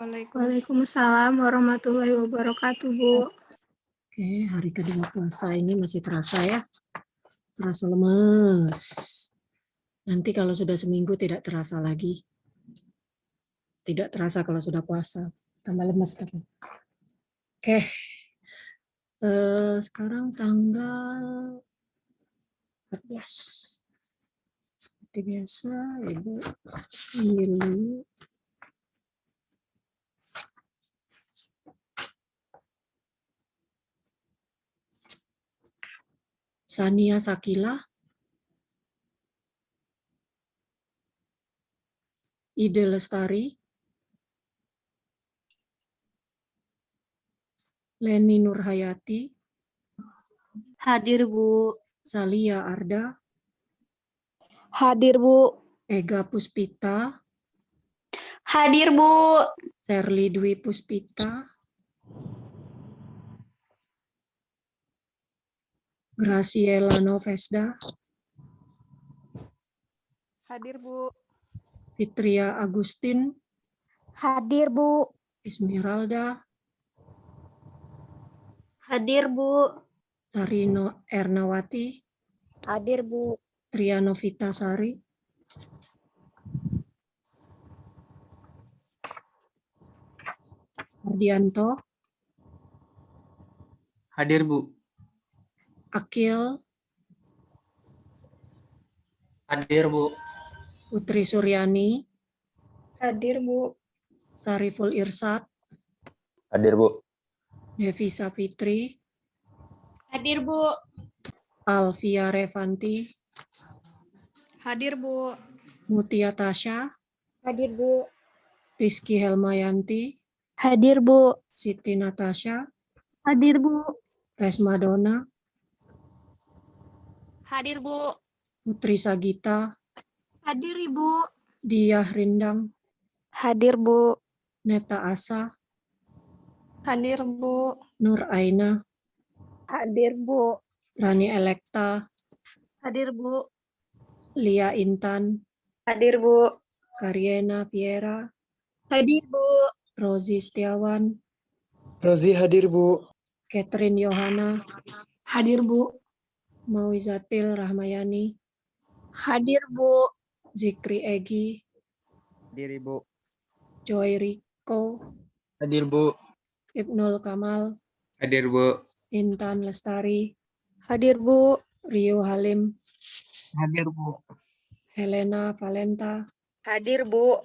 Waalaikumsalam warahmatullahi wabarakatuh, Bu. Oke, hari kedua puasa ini masih terasa ya. Terasa lemes. Nanti kalau sudah seminggu tidak terasa lagi. Tidak terasa kalau sudah puasa. Tambah lemes tapi. Oke. Sekarang tanggal 14. Seperti biasa, Ibu ambil dulu. Sania Sakila, Ide Lestari, Leni Nurhayati, Hadir, Bu. Salia Arda, Hadir, Bu. Ega Puspita, Hadir, Bu. Serly Dwi Puspita, Graciela Novesda, Hadir, Bu. Fitria Agustin, Hadir, Bu. Esmeralda, Hadir, Bu. Sarino Ernawati, Hadir, Bu. Triano Vitasari, Ardianto, Hadir, Bu. Akil, Hadir, Bu. Putri Suryani, Hadir, Bu. Sariful Irsad, Hadir, Bu. Devisa Fitri, Hadir, Bu. Alvia Revanti, Hadir, Bu. Mutia Tasya, Hadir, Bu. Rizky Helmayanti, Hadir, Bu. Siti Natasha, Hadir, Bu. Resma Dona, Hadir, Bu. Putri Sagita, Hadir, Ibu. Diah Rindang, Hadir, Bu. Neta Asa, Hadir, Bu. Nur Aina, Hadir, Bu. Rani Elekta, Hadir, Bu. Lia Intan, Hadir, Bu. Karyena Viera, Hadir, Bu. Rozi Setiawan, Rozi hadir, Bu. Catherine Yohana, Hadir, Bu. Mauizatil Rahmayani, Hadir, Bu. Zikri Egi, Hadir, Ibu. Joy Riko, Hadir, Bu. Ibnul Kamal, Hadir, Bu. Intan Lestari, Hadir, Bu. Rio Halim, Hadir, Bu. Helena Valenta, Hadir, Bu.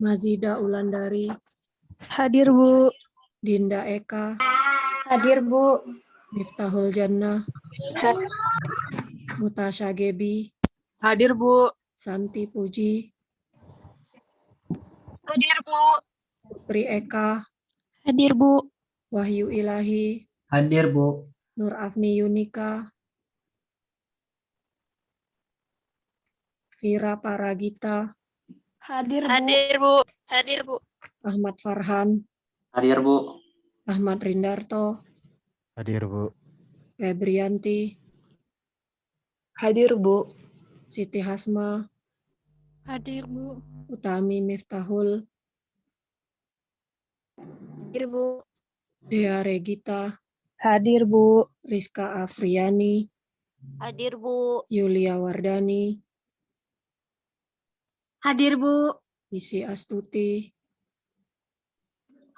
Mazida Ulandari, Hadir, Bu. Dinda Eka, Hadir, Bu. Miftahul Jannah, Mutasha Gebi, Hadir, Bu. Santi Puji, Hadir, Bu. Putri Eka, Hadir, Bu. Wahyu Ilahi, Hadir, Bu. Nur Afni Yunika, Vira Paragita, Hadir, Bu. Hadir, Bu. Hadir, Bu. Ahmad Farhan, Hadir, Bu. Ahmad Rindarto, Hadir, Bu. Febrianti, Hadir, Bu. Siti Hasma, Hadir, Bu. Utami Miftahul, Hadir, Bu. Dea Regita, Hadir, Bu. Rizka Afriani, Hadir, Bu. Yulia Wardani, Hadir, Bu. Isi Astuti,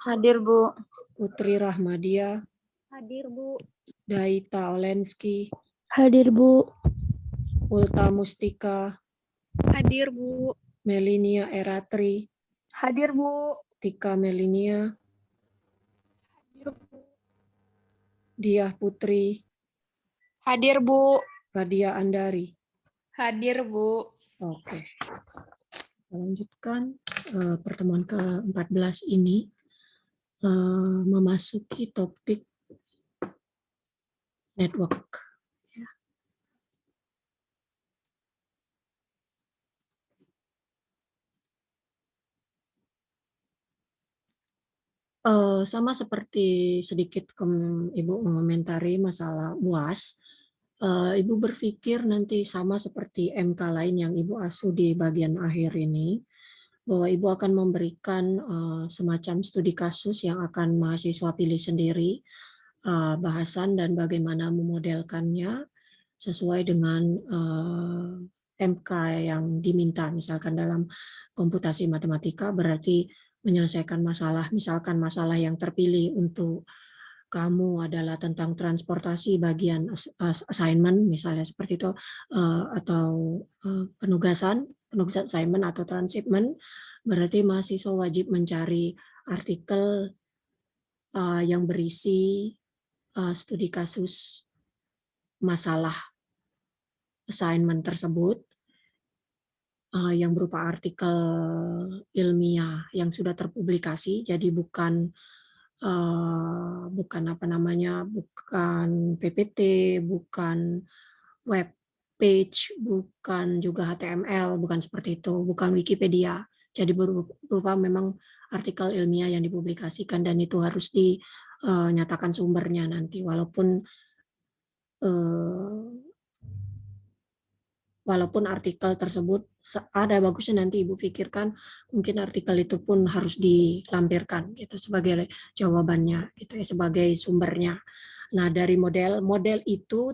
Hadir, Bu. Putri Rahmadia, Hadir, Bu. Daita Olensky, Hadir, Bu. Ulta Mustika, Hadir, Bu. Melinia Eratri, Hadir, Bu. Tika Melinia, Diah Putri, Hadir, Bu. Fadia Andari. Hadir, Bu. Oke. Lanjutkan pertemuan ke-14 ini memasuki topik network. Ya. Sama seperti sedikit Ibu mengomentari masalah UAS, Ibu berpikir nanti sama seperti MK lain yang Ibu asuh di bagian akhir ini, bahwa Ibu akan memberikan semacam studi kasus yang akan mahasiswa pilih sendiri, bahasan dan bagaimana memodelkannya sesuai dengan MK yang diminta. Misalkan dalam komputasi matematika berarti menyelesaikan masalah, misalkan masalah yang terpilih untuk kamu adalah tentang transportasi bagian assignment misalnya seperti itu, atau penugasan assignment atau transshipment, berarti mahasiswa wajib mencari artikel yang berisi studi kasus masalah assignment tersebut, yang berupa artikel ilmiah yang sudah terpublikasi, jadi bukan bukan PPT, bukan web page, bukan juga HTML, bukan seperti itu, bukan Wikipedia. Jadi berupa memang artikel ilmiah yang dipublikasikan dan itu harus dinyatakan sumbernya nanti, walaupun artikel tersebut ada bagusnya nanti Ibu pikirkan mungkin artikel itu pun harus dilampirkan gitu sebagai jawabannya gitu ya, sebagai sumbernya. Nah, dari model itu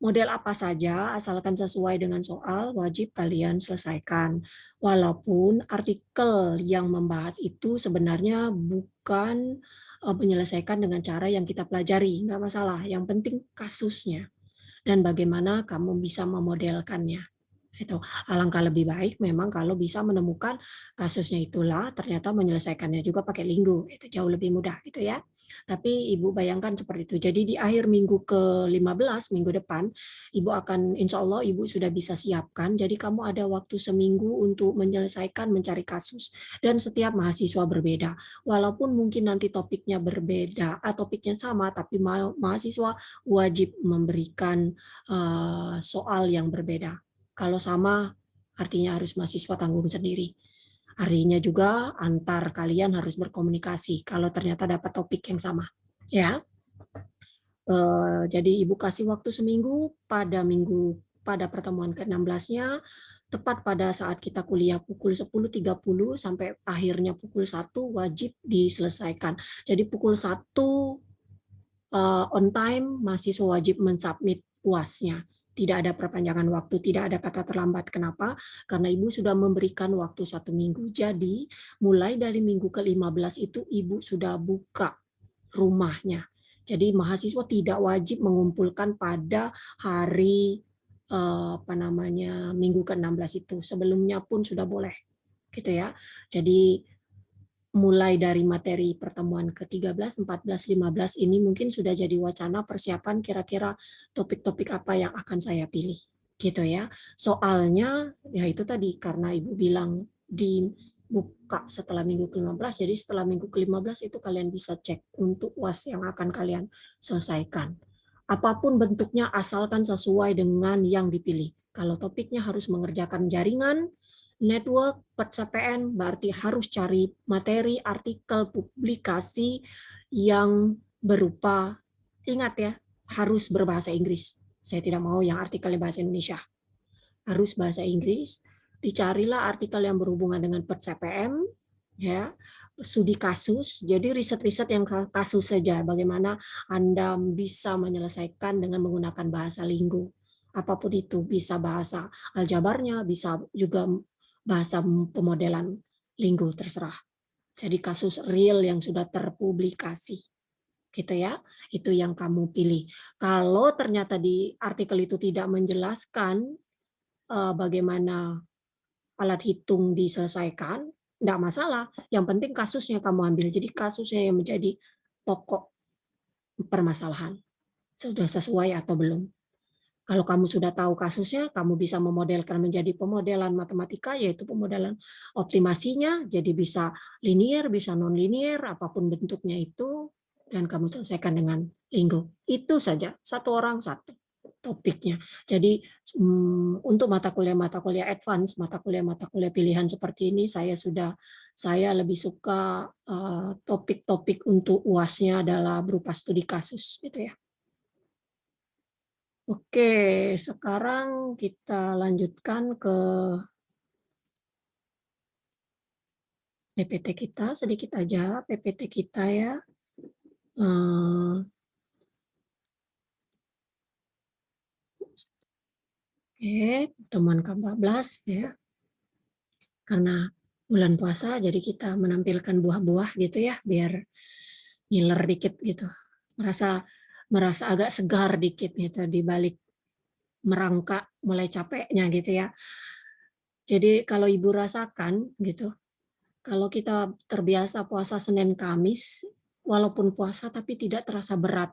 model apa saja asalkan sesuai dengan soal wajib kalian selesaikan. Walaupun artikel yang membahas itu sebenarnya bukan menyelesaikan dengan cara yang kita pelajari, nggak masalah. Yang penting kasusnya dan bagaimana kamu bisa memodelkannya. Itu alangkah lebih baik memang kalau bisa menemukan kasusnya itulah ternyata menyelesaikannya juga pakai Linggo, itu jauh lebih mudah gitu ya. Tapi Ibu bayangkan seperti itu. Jadi di akhir minggu ke-15 minggu depan Ibu akan insya Allah Ibu sudah bisa siapkan. Jadi kamu ada waktu seminggu untuk menyelesaikan mencari kasus dan setiap mahasiswa berbeda. Walaupun mungkin nanti topiknya berbeda, topiknya sama tapi mahasiswa wajib memberikan soal yang berbeda. Kalau sama, artinya harus mahasiswa tanggung sendiri. Artinya juga antar kalian harus berkomunikasi kalau ternyata dapat topik yang sama. Ya, jadi Ibu kasih waktu seminggu pada pertemuan ke-16-nya, tepat pada saat kita kuliah pukul 10.30 sampai akhirnya pukul 1 wajib diselesaikan. Jadi pukul 1 on time, mahasiswa wajib mensubmit UAS-nya. Tidak ada perpanjangan waktu, tidak ada kata terlambat. Kenapa? Karena Ibu sudah memberikan waktu 1 minggu. Jadi mulai dari minggu ke-15 itu Ibu sudah buka rumahnya. Jadi mahasiswa tidak wajib mengumpulkan pada hari minggu ke-16 itu. Sebelumnya pun sudah boleh. Gitu ya. Jadi mulai dari materi pertemuan ke-13, 14, 15 ini mungkin sudah jadi wacana persiapan kira-kira topik-topik apa yang akan saya pilih. Gitu ya. Soalnya ya itu tadi karena Ibu bilang dibuka setelah minggu ke-15, jadi setelah minggu ke-15 itu kalian bisa cek untuk UAS yang akan kalian selesaikan. Apapun bentuknya asalkan sesuai dengan yang dipilih. Kalau topiknya harus mengerjakan jaringan, network, CPN, berarti harus cari materi, artikel, publikasi yang berupa, ingat ya, harus berbahasa Inggris. Saya tidak mau yang artikelnya bahasa Indonesia. Harus bahasa Inggris. Dicarilah artikel yang berhubungan dengan CPM, ya, studi kasus. Jadi riset-riset yang kasus saja. Bagaimana Anda bisa menyelesaikan dengan menggunakan bahasa Linggo. Apapun itu, bisa bahasa aljabarnya, bisa juga bahasa pemodelan Linggo, terserah. Jadi kasus real yang sudah terpublikasi. Gitu ya. Itu yang kamu pilih. Kalau ternyata di artikel itu tidak menjelaskan bagaimana alat hitung diselesaikan, enggak masalah. Yang penting kasusnya kamu ambil. Jadi kasusnya yang menjadi pokok permasalahan. Sudah sesuai atau belum? Kalau kamu sudah tahu kasusnya, kamu bisa memodelkan menjadi pemodelan matematika, yaitu pemodelan optimasinya, jadi bisa linear, bisa non-linear, apapun bentuknya itu, dan kamu selesaikan dengan Linggo. Itu saja, satu orang satu topiknya. Jadi untuk mata kuliah advance, mata kuliah pilihan seperti ini, saya lebih suka topik-topik untuk UAS-nya adalah berupa studi kasus, gitu ya. Oke, sekarang kita lanjutkan ke PPT kita sedikit aja, PPT kita ya. Oke, pertemuan ke-14 ya. Karena bulan puasa, jadi kita menampilkan buah-buah gitu ya, biar ngiler dikit gitu. Merasa agak segar dikit gitu di balik merangkak mulai capeknya gitu ya. Jadi kalau Ibu rasakan gitu, kalau kita terbiasa puasa Senin Kamis, walaupun puasa tapi tidak terasa berat.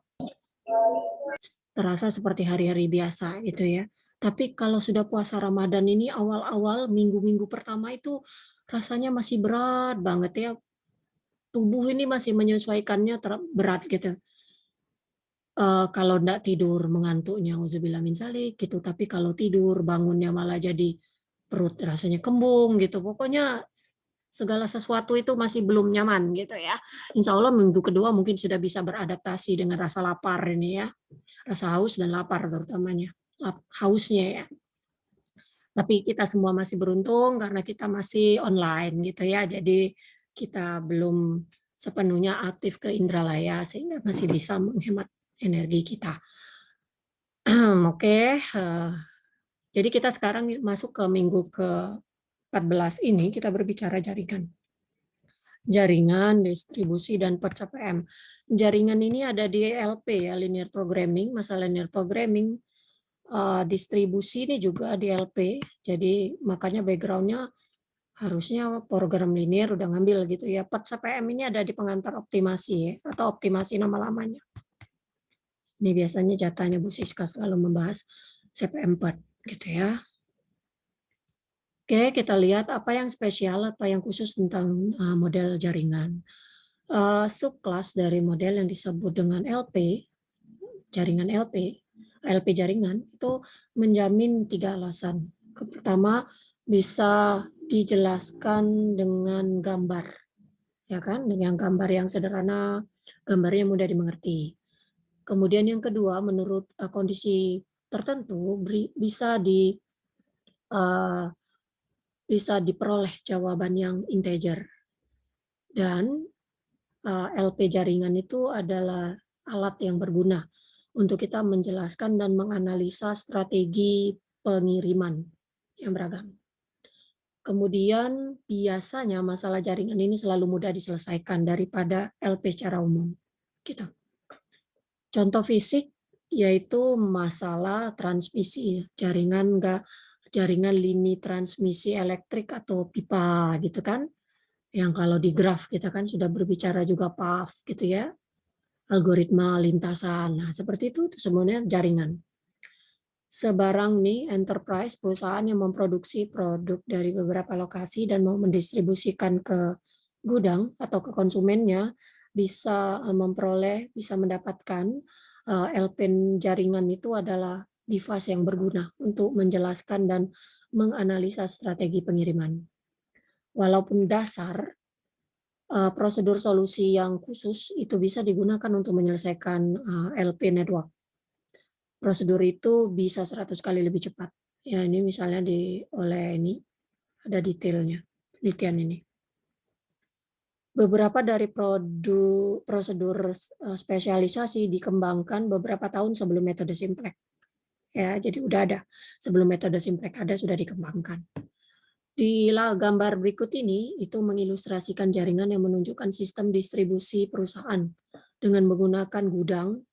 Terasa seperti hari-hari biasa gitu ya. Tapi kalau sudah puasa Ramadan ini awal-awal minggu-minggu pertama itu rasanya masih berat banget ya. Tubuh ini masih menyesuaikannya berat gitu. Kalau enggak tidur mengantuknya auzubillah min dzalik gitu, tapi kalau tidur bangunnya malah jadi perut rasanya kembung gitu. Pokoknya segala sesuatu itu masih belum nyaman gitu ya. Insya Allah minggu kedua mungkin sudah bisa beradaptasi dengan rasa lapar ini ya. Rasa haus dan lapar terutamanya. Hausnya ya. Tapi kita semua masih beruntung karena kita masih online gitu ya. Jadi kita belum sepenuhnya aktif ke indralaya sehingga masih bisa menghemat energi kita. Oke, jadi kita sekarang masuk ke minggu ke-14 ini kita berbicara jaringan. Jaringan, distribusi, dan PCPM. Jaringan ini ada di LP ya, linear programming, masalah linear programming, distribusi ini juga di LP, jadi makanya background-nya harusnya program linear udah ngambil gitu ya. PCPM ini ada di pengantar optimasi ya, atau optimasi nama lamanya. Ini biasanya jatahnya Bu Siska selalu membahas CP4 gitu ya. Oke, kita lihat apa yang spesial, apa yang khusus tentang model jaringan. Subkelas dari model yang disebut dengan LP, jaringan LP jaringan itu menjamin 3 alasan. Pertama, bisa dijelaskan dengan gambar, ya kan? Dengan gambar yang sederhana, gambarnya mudah dimengerti. Kemudian yang kedua, menurut kondisi tertentu bisa diperoleh jawaban yang integer. Dan LP jaringan itu adalah alat yang berguna untuk kita menjelaskan dan menganalisa strategi pengiriman yang beragam. Kemudian biasanya masalah jaringan ini selalu mudah diselesaikan daripada LP secara umum. Gitu. Contoh fisik yaitu masalah transmisi jaringan lini transmisi elektrik atau pipa gitu kan. Yang kalau di graf kita kan sudah berbicara juga path gitu ya. Algoritma lintasan. Nah, seperti itu sebenarnya jaringan. Sebarang nih enterprise perusahaan yang memproduksi produk dari beberapa lokasi dan mau mendistribusikan ke gudang atau ke konsumennya bisa bisa mendapatkan LP jaringan itu adalah device yang berguna untuk menjelaskan dan menganalisa strategi pengiriman. Walaupun dasar prosedur solusi yang khusus itu bisa digunakan untuk menyelesaikan LP network. Prosedur itu bisa 100 kali lebih cepat. Ya, ini misalnya oleh ini ada detailnya, penelitian ini. Beberapa dari prosedur spesialisasi dikembangkan beberapa tahun sebelum metode Simplek. Ya, jadi udah ada. Sebelum metode Simplek ada sudah dikembangkan. Di gambar berikut ini itu mengilustrasikan jaringan yang menunjukkan sistem distribusi perusahaan dengan menggunakan gudang,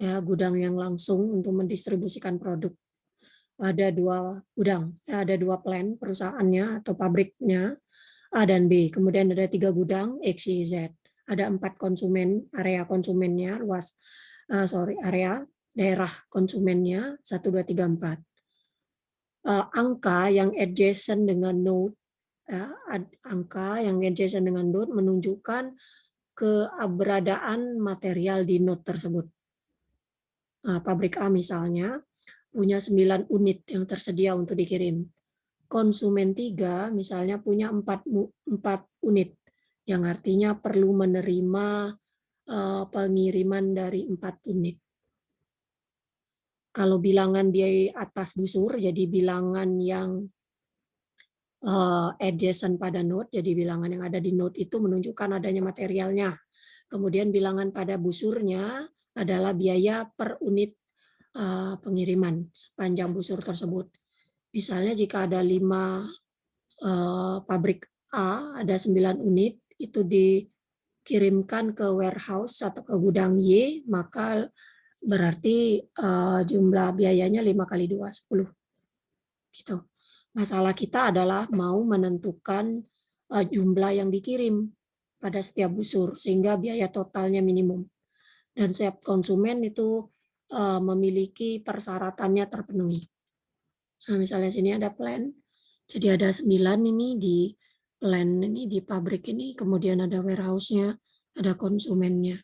ya gudang yang langsung untuk mendistribusikan produk. Ada 2 gudang, ada 2 plant perusahaannya atau pabriknya A dan B. Kemudian ada 3 gudang X, Y, Z. Ada 4 konsumen, area konsumennya luas, area daerah konsumennya 1, 2, 3, 4. Angka yang adjacent dengan node, angka yang adjacent dengan node menunjukkan keberadaan material di node tersebut. Pabrik A misalnya punya 9 unit yang tersedia untuk dikirim. Konsumen 3 misalnya punya 4 unit, yang artinya perlu menerima pengiriman dari 4 unit. Kalau bilangan di atas busur, jadi bilangan yang adjacent pada node, jadi bilangan yang ada di node itu menunjukkan adanya materialnya. Kemudian bilangan pada busurnya adalah biaya per unit pengiriman sepanjang busur tersebut. Misalnya jika ada 5 pabrik A, ada 9 unit, itu dikirimkan ke warehouse atau ke gudang Y, maka berarti jumlah biayanya 5 kali 2, 10. Gitu. Masalah kita adalah mau menentukan jumlah yang dikirim pada setiap busur, sehingga biaya totalnya minimum. Dan setiap konsumen itu memiliki persyaratannya terpenuhi. Nah, misalnya sini ada plan, jadi ada 9 ini di plan ini, di pabrik ini, kemudian ada warehouse-nya, ada konsumennya.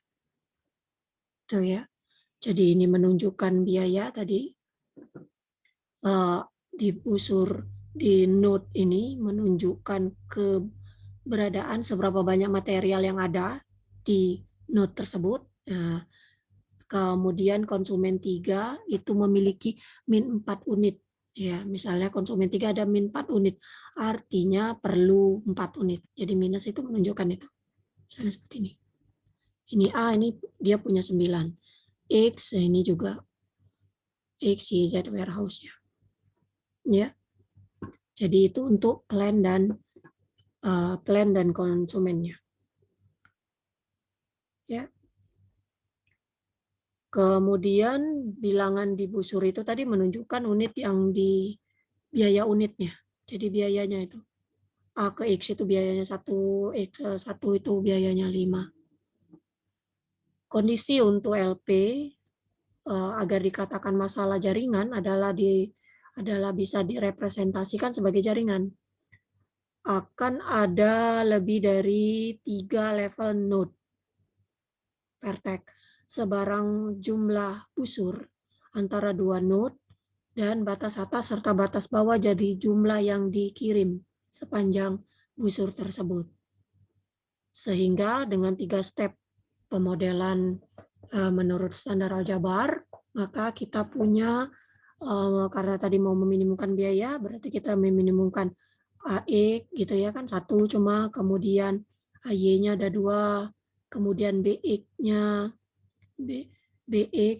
Tuh ya. Jadi ini menunjukkan biaya tadi di busur, di node ini menunjukkan keberadaan seberapa banyak material yang ada di node tersebut. Nah, kemudian konsumen 3 itu memiliki min 4 unit. Ya, misalnya konsumen 3 ada min 4 unit, artinya perlu 4 unit. Jadi minus itu menunjukkan itu. Misalnya seperti ini. Ini A, ini dia punya 9. X, ini juga X, Y, Z warehouse-nya. Ya. Jadi itu untuk plan dan konsumennya. Ya. Kemudian bilangan di busur itu tadi menunjukkan unit yang di biaya unitnya. Jadi biayanya itu A ke X itu biayanya 1, X 1 itu biayanya 5. Kondisi untuk LP agar dikatakan masalah jaringan adalah bisa direpresentasikan sebagai jaringan. Akan ada lebih dari 3 level node Vertex, sebarang jumlah busur antara 2 node dan batas atas serta batas bawah jadi jumlah yang dikirim sepanjang busur tersebut. Sehingga dengan 3 step pemodelan menurut standar aljabar, maka kita punya, karena tadi mau meminimumkan biaya, berarti kita meminimumkan AE gitu ya kan, 1 cuma, kemudian AY-nya ada 2, kemudian BX-nya BX,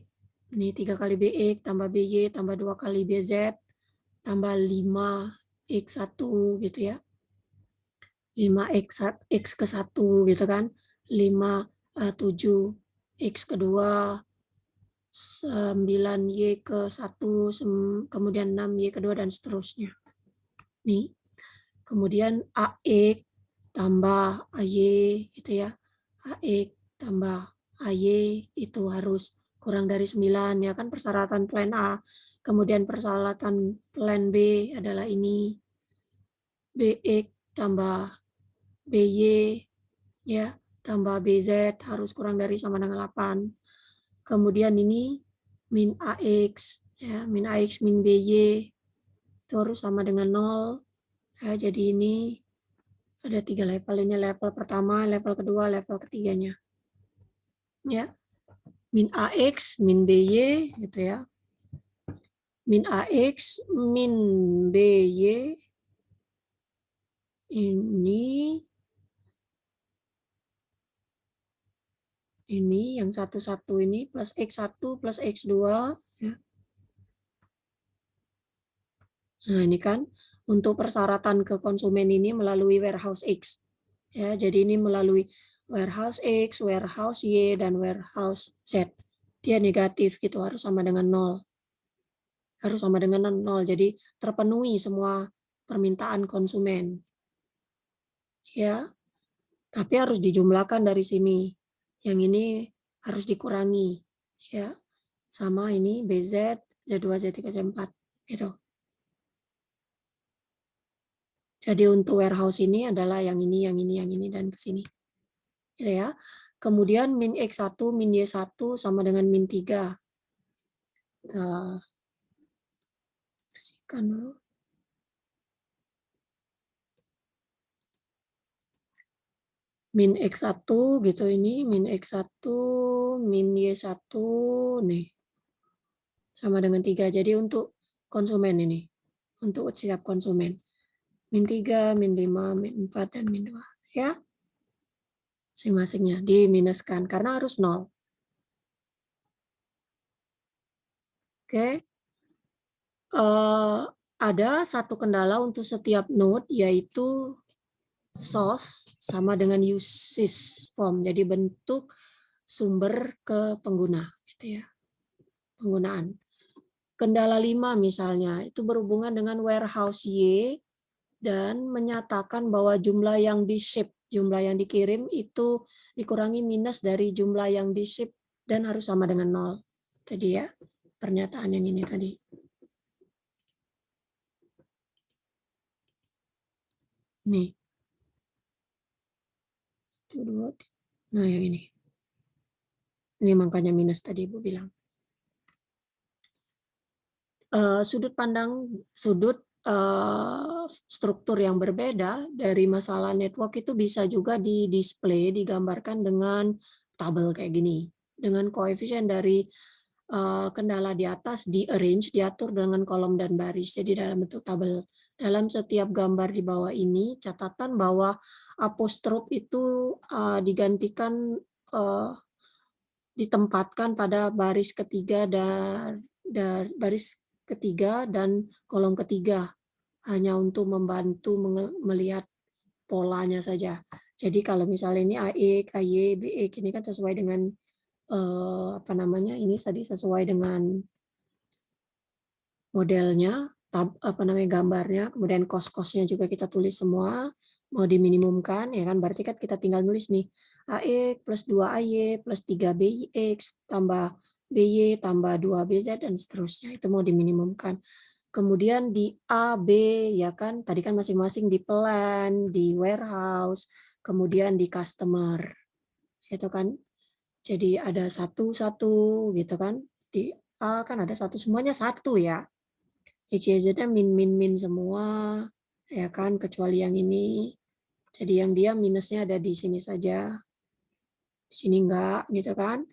ini 3 kali BX, tambah BY, tambah 2 kali BZ, tambah 5X1 gitu ya. 5X ke 1 gitu kan. 7X kedua, 9Y ke 1, kemudian 6Y kedua, dan seterusnya. Nih. Kemudian AX tambah AY gitu ya. AX tambah AY itu harus kurang dari 9 ya kan, persyaratan plan A. Kemudian persyaratan plan B adalah ini. BX tambah BY ya, tambah BZ harus kurang dari sama dengan 8. Kemudian ini min AX ya, min AX min BY itu harus sama dengan 0. Ya, jadi ini ada 3 level, ini level pertama, level kedua, level ketiganya. Ya. Min AX, min BY gitu ya. Min AX, min BY ini yang satu-satu ini plus X1 plus X2 ya. Nah, ini kan untuk persyaratan ke konsumen ini melalui warehouse X. Ya, jadi ini melalui warehouse X, warehouse Y, dan warehouse Z. Dia negatif gitu, harus sama dengan 0. Harus sama dengan 0. Jadi terpenuhi semua permintaan konsumen. Ya. Tapi harus dijumlahkan dari sini. Yang ini harus dikurangi. Ya. Sama ini BZ, Z2, Z3, Z4 gitu. Jadi untuk warehouse ini adalah yang ini, dan ke sini. Gitu ya. Kemudian min X1, min Y1 sama dengan min 3. Kita bersihkan dulu. Min X1 gitu ini, min X1, min Y1 nih. Sama dengan 3. Jadi untuk konsumen ini, untuk setiap konsumen. min 3, min 5, min 4, dan min 2. Ya, masing-masingnya diminuskan karena harus 0. Oke. Ada satu kendala untuk setiap node, yaitu source sama dengan uses form. Jadi bentuk sumber ke pengguna. Gitu ya. Penggunaan. Kendala 5 misalnya, itu berhubungan dengan warehouse Y dan menyatakan bahwa jumlah yang di-ship, jumlah yang dikirim itu dikurangi minus dari jumlah yang di-ship dan harus sama dengan 0. Tadi ya, pernyataan yang ini tadi. Nih. Nah, yang ini. Ini makanya minus tadi Ibu bilang. Sudut pandang, struktur yang berbeda dari masalah network itu bisa juga di-display, digambarkan dengan tabel kayak gini. Dengan koefisien dari kendala di atas di-arrange, diatur dengan kolom dan baris. Jadi dalam bentuk tabel. Dalam setiap gambar di bawah ini, catatan bahwa apostrof itu digantikan, ditempatkan pada baris ketiga dan baris ketiga dan kolom ketiga, hanya untuk membantu melihat polanya saja. Jadi kalau misalnya ini AE, KY, BE, ini kan sesuai dengan apa namanya, ini tadi sesuai dengan modelnya, apa namanya, gambarnya, kemudian kos-kosnya juga kita tulis semua, mau diminimumkan, ya kan, berarti kan kita tinggal nulis nih, AX plus 2AY plus 3BX tambah BY tambah 2BZ dan seterusnya, itu mau diminimumkan. Kemudian di A, B, ya kan, tadi kan masing-masing di plan, di warehouse, kemudian di customer, itu kan. Jadi ada satu gitu kan, di A kan ada satu, semuanya satu ya. XYZ-nya min semua, ya kan, kecuali yang ini. Jadi yang dia minusnya ada di sini saja. Di sini enggak, gitu kan.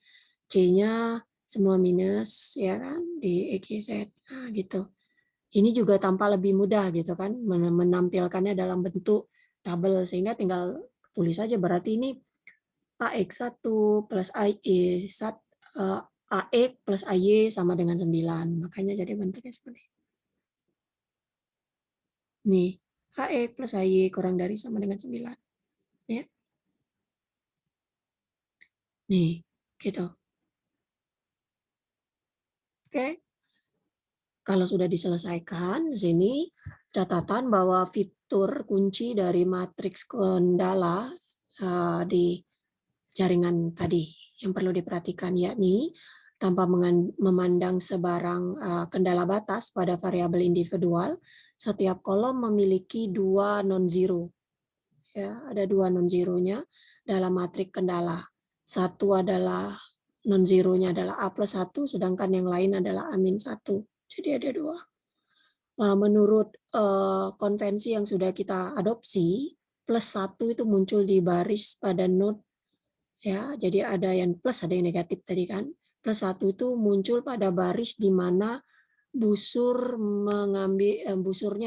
C-nya semua minus, ya kan, di XYZ. Nah, gitu. Ini juga tampak lebih mudah, gitu kan, menampilkannya dalam bentuk tabel, sehingga tinggal tulis saja, berarti ini AX1 plus AY, AX plus AY sama dengan 9. Makanya jadi bentuknya seperti ini. Nih, AX plus AY kurang dari sama dengan 9. Ya. Nih, gitu. Oke. Kalau sudah diselesaikan, di sini catatan bahwa fitur kunci dari matriks kendala di jaringan tadi yang perlu diperhatikan, yakni tanpa memandang sebarang kendala batas pada variabel individual, setiap kolom memiliki 2 non-zero. Ya, ada 2 non-zero-nya dalam matriks kendala. Satu adalah non-zero-nya adalah A plus 1, sedangkan yang lain adalah A-1. Jadi ada 2. Menurut konvensi yang sudah kita adopsi, plus 1 itu muncul di baris pada node. Ya, jadi ada yang plus, ada yang negatif tadi kan. Plus 1 itu muncul pada baris di mana busurnya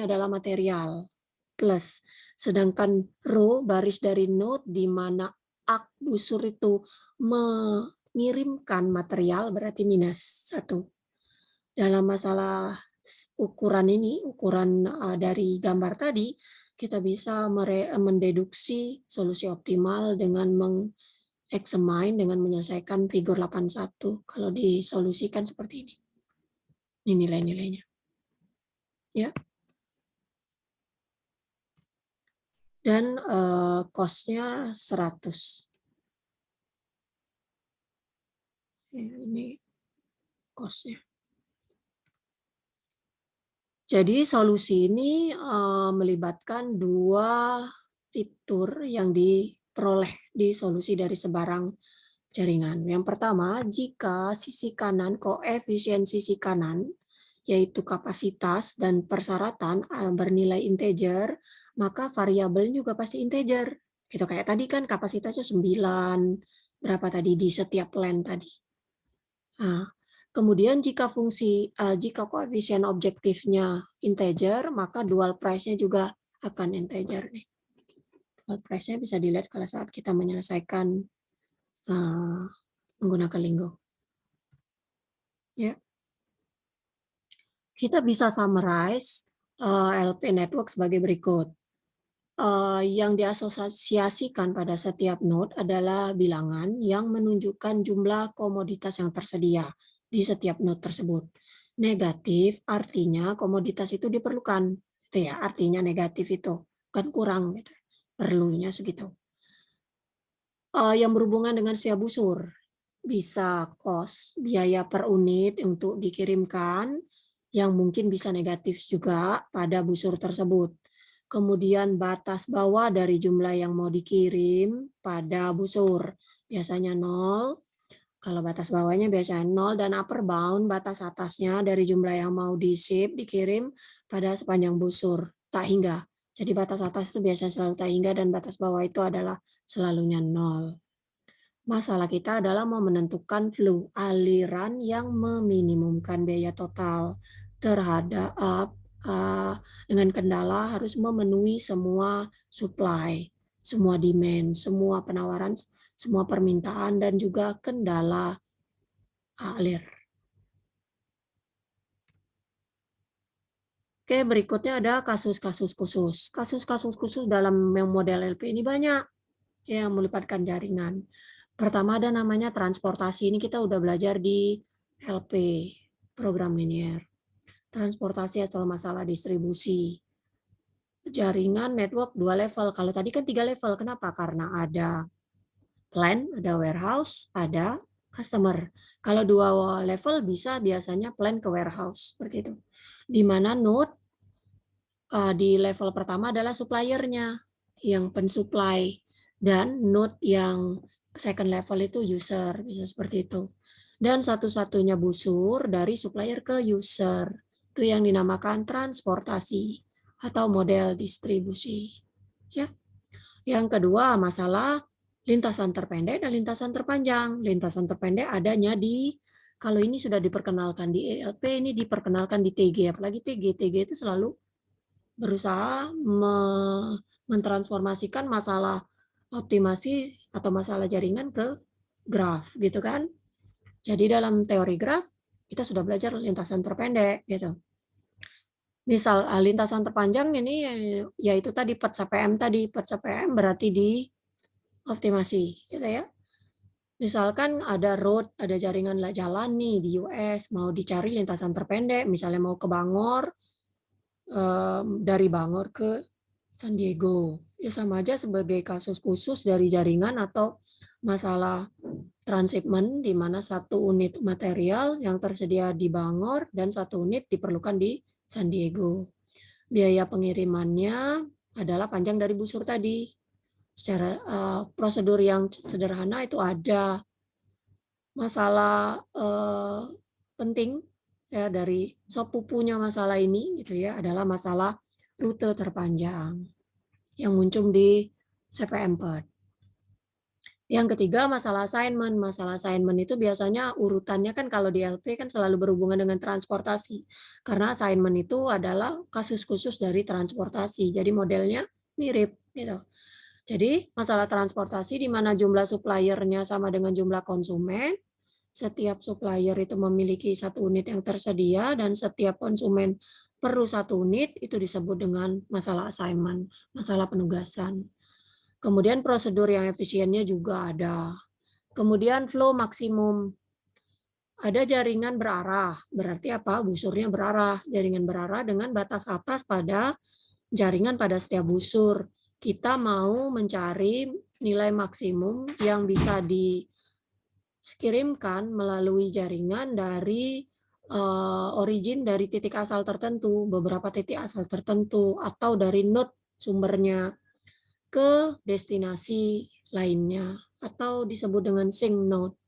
adalah material. Plus. Sedangkan row, baris dari node, di mana ak busur itu mengirimkan material, berarti minus 1. Dalam masalah ukuran ini, ukuran dari gambar tadi, kita bisa mendeduksi solusi optimal dengan mengeksamine, dengan menyelesaikan figur 81. Kalau disolusikan seperti ini. Ini nilai-nilainya. Ya. Dan cost-nya 100. Ini cost-nya. Jadi solusi ini melibatkan 2 fitur yang diperoleh di solusi dari sebarang jaringan. Yang pertama, jika sisi kanan, koefisien sisi kanan, yaitu kapasitas dan persyaratan bernilai integer, maka variabel juga pasti integer. Itu kayak tadi kan kapasitasnya 9, berapa tadi di setiap LAN tadi. Nah, kemudian jika koefisien objektifnya integer, maka dual price-nya juga akan integer nih. Default price-nya bisa dilihat kalau saat kita menyelesaikan menggunakan Lingo. Ya. Kita bisa summarize LP network sebagai berikut. Yang diasosiasikan pada setiap node adalah bilangan yang menunjukkan jumlah komoditas yang tersedia di setiap node tersebut. Negatif artinya komoditas itu diperlukan, itu ya, artinya negatif itu kan kurang, gitu. Perlunya segitu. Yang berhubungan dengan siap busur bisa cost, biaya per unit untuk dikirimkan, yang mungkin bisa negatif juga pada busur tersebut. Kemudian batas bawah dari jumlah yang mau dikirim pada busur. Biasanya 0. Kalau batas bawahnya biasanya 0 dan upper bound batas atasnya dari jumlah yang mau di-ship, dikirim pada sepanjang busur. Tak hingga. Jadi batas atas itu biasanya selalu tak hingga dan batas bawah itu adalah selalunya 0. Masalah kita adalah mau menentukan flow, aliran yang meminimumkan biaya total terhadap dengan kendala harus memenuhi semua supply, semua demand, semua penawaran, semua permintaan, dan juga kendala alir. Oke, berikutnya ada kasus-kasus khusus. Kasus-kasus khusus dalam model LP ini banyak yang melibatkan jaringan. Pertama ada namanya transportasi. Ini kita udah belajar di LP, program linear. Transportasi asal masalah distribusi. Jaringan network 2 level. Kalau tadi kan 3 level. Kenapa? Karena ada plant, ada warehouse, ada customer. Kalau 2 level bisa biasanya plant ke warehouse. Seperti itu. Di mana node di level pertama adalah suppliernya yang pensupply. Dan node yang second level itu user. Bisa seperti itu. Dan satu-satunya busur dari supplier ke user. Itu yang dinamakan transportasi atau model distribusi. Ya. Yang kedua, masalah lintasan terpendek dan lintasan terpanjang. Lintasan terpendek adanya di, kalau ini sudah diperkenalkan di ELP, ini diperkenalkan di TG. Apalagi TG. TG itu selalu berusaha mentransformasikan masalah optimasi atau masalah jaringan ke graf, gitu kan. Jadi dalam teori graf, kita sudah belajar lintasan terpendek, gitu. Misal lintasan terpanjang ini yaitu tadi per CPM tadi, per CPM berarti di optimasi, gitu ya. Misalkan ada road, ada jaringan jalan nih di US, mau dicari lintasan terpendek, misalnya mau ke Bangor, dari Bangor ke San Diego. Ya sama aja sebagai kasus khusus dari jaringan atau masalah transshipment di mana satu unit material yang tersedia di Bangor dan satu unit diperlukan di San Diego. Biaya pengirimannya adalah panjang dari busur tadi. Secara prosedur yang sederhana itu ada. Masalah penting ya dari sepupunya masalah ini gitu ya adalah masalah rute terpanjang yang muncul di CPM4. Yang ketiga, masalah assignment. Masalah assignment itu biasanya urutannya kan kalau di LP kan selalu berhubungan dengan transportasi. Karena assignment itu adalah kasus khusus dari transportasi. Jadi modelnya mirip gitu. Jadi masalah transportasi di mana jumlah suppliernya sama dengan jumlah konsumen. Setiap supplier itu memiliki satu unit yang tersedia dan setiap konsumen perlu satu unit, itu disebut dengan masalah assignment, masalah penugasan. Kemudian prosedur yang efisiennya juga ada. Kemudian flow maksimum. Ada jaringan berarah. Berarti apa? Busurnya berarah. Jaringan berarah dengan batas atas pada jaringan pada setiap busur. Kita mau mencari nilai maksimum yang bisa dikirimkan melalui jaringan dari origin dari titik asal tertentu, beberapa titik asal tertentu, atau dari node sumbernya ke destinasi lainnya atau disebut dengan sync node.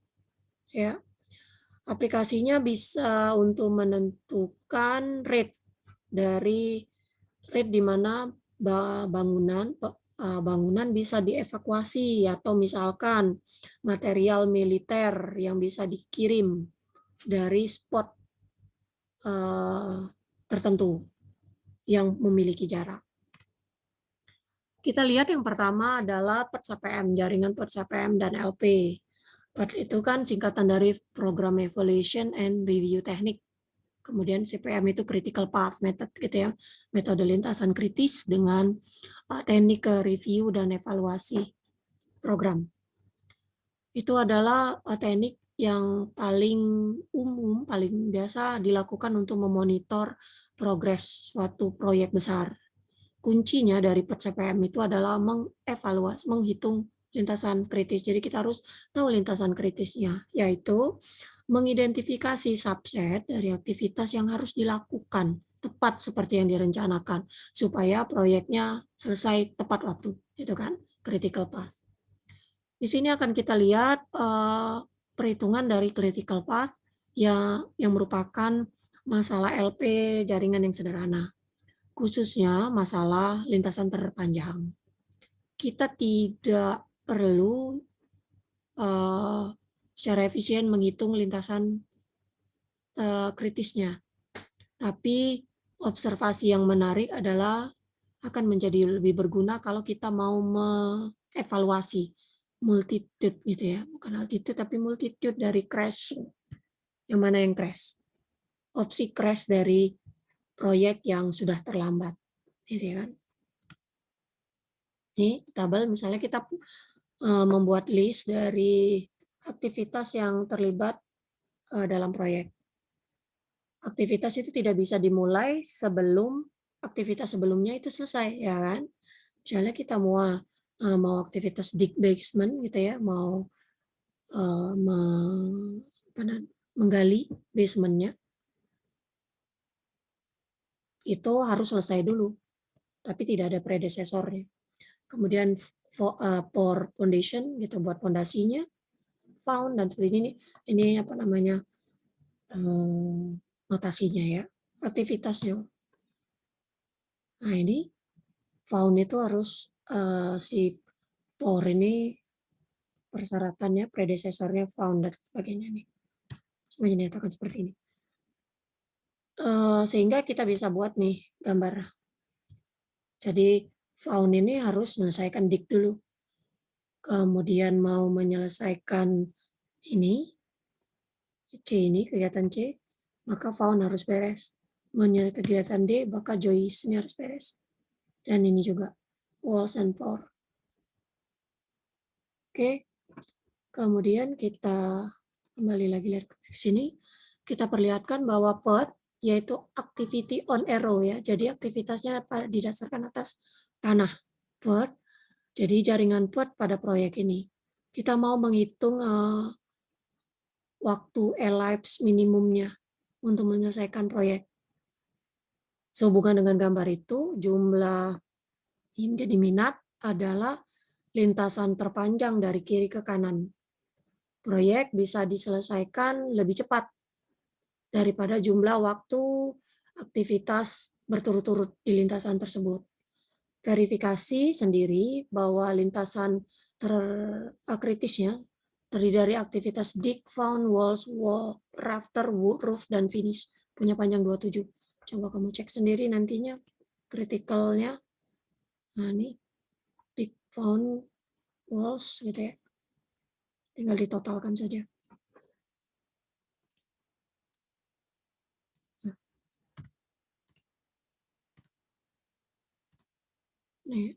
Ya. Aplikasinya bisa untuk menentukan rate dari rate di mana bangunan bisa dievakuasi atau misalkan material militer yang bisa dikirim dari spot tertentu yang memiliki jarak. Kita lihat yang pertama adalah PET-CPM, jaringan PET-CPM dan LP. PET itu kan singkatan dari Program Evaluation and Review Technique. Kemudian CPM itu Critical Path Method gitu ya, metode lintasan kritis dengan teknik review dan evaluasi program. Itu adalah teknik yang paling umum, paling biasa dilakukan untuk memonitor progres suatu proyek besar. Kuncinya dari PET-CPM itu adalah mengevaluasi, menghitung lintasan kritis. Jadi kita harus tahu lintasan kritisnya, yaitu mengidentifikasi subset dari aktivitas yang harus dilakukan tepat seperti yang direncanakan supaya proyeknya selesai tepat waktu, itu kan critical path. Di sini akan kita lihat perhitungan dari critical path yang merupakan masalah LP jaringan yang sederhana, khususnya masalah lintasan terpanjang. Kita tidak perlu secara efisien menghitung lintasan kritisnya, tapi observasi yang menarik adalah akan menjadi lebih berguna kalau kita mau mengevaluasi multitude gitu ya, bukan altitude tapi multitude dari crash. Yang mana yang crash? Opsi crash dari proyek yang sudah terlambat, gitu kan? Ini tabel misalnya kita membuat list dari aktivitas yang terlibat dalam proyek. Aktivitas itu tidak bisa dimulai sebelum aktivitas sebelumnya itu selesai, ya kan? Misalnya kita mau aktivitas dig basement gitu ya, mau menggali basementnya, itu harus selesai dulu, tapi tidak ada predecesornya. Kemudian for foundation gitu, buat fondasinya, found dan seperti ini apa namanya notasinya ya, aktivitasnya. Nah ini found itu harus si for ini persyaratannya, predecesornya found dan sebagainya nih. Semua dinyatakan seperti ini. Sehingga kita bisa buat nih gambar. Jadi found ini harus menyelesaikan dig dulu. Kemudian mau menyelesaikan ini, C ini, kegiatan C, maka found harus beres. Menyelesaikan kegiatan D, maka joist ini harus beres. Dan ini juga, walls and pour. Oke, kemudian kita kembali lagi lihat ke sini. Kita perlihatkan bahwa PET yaitu activity on arrow ya. Jadi aktivitasnya didasarkan atas tanah PET. Jadi jaringan PET pada proyek ini. Kita mau menghitung waktu elapsed minimumnya untuk menyelesaikan proyek. Sehubungan dengan gambar itu, jumlah yang jadi minat adalah lintasan terpanjang dari kiri ke kanan. Proyek bisa diselesaikan lebih cepat daripada jumlah waktu aktivitas berturut-turut di lintasan tersebut. Verifikasi sendiri bahwa lintasan kritisnya terdiri dari aktivitas dig, found, walls, wall, rafter, wood, roof, dan finish. Punya panjang 27. Coba kamu cek sendiri nantinya kritikalnya. Nah ini dig, found, walls gitu ya. Tinggal ditotalkan saja. Nih.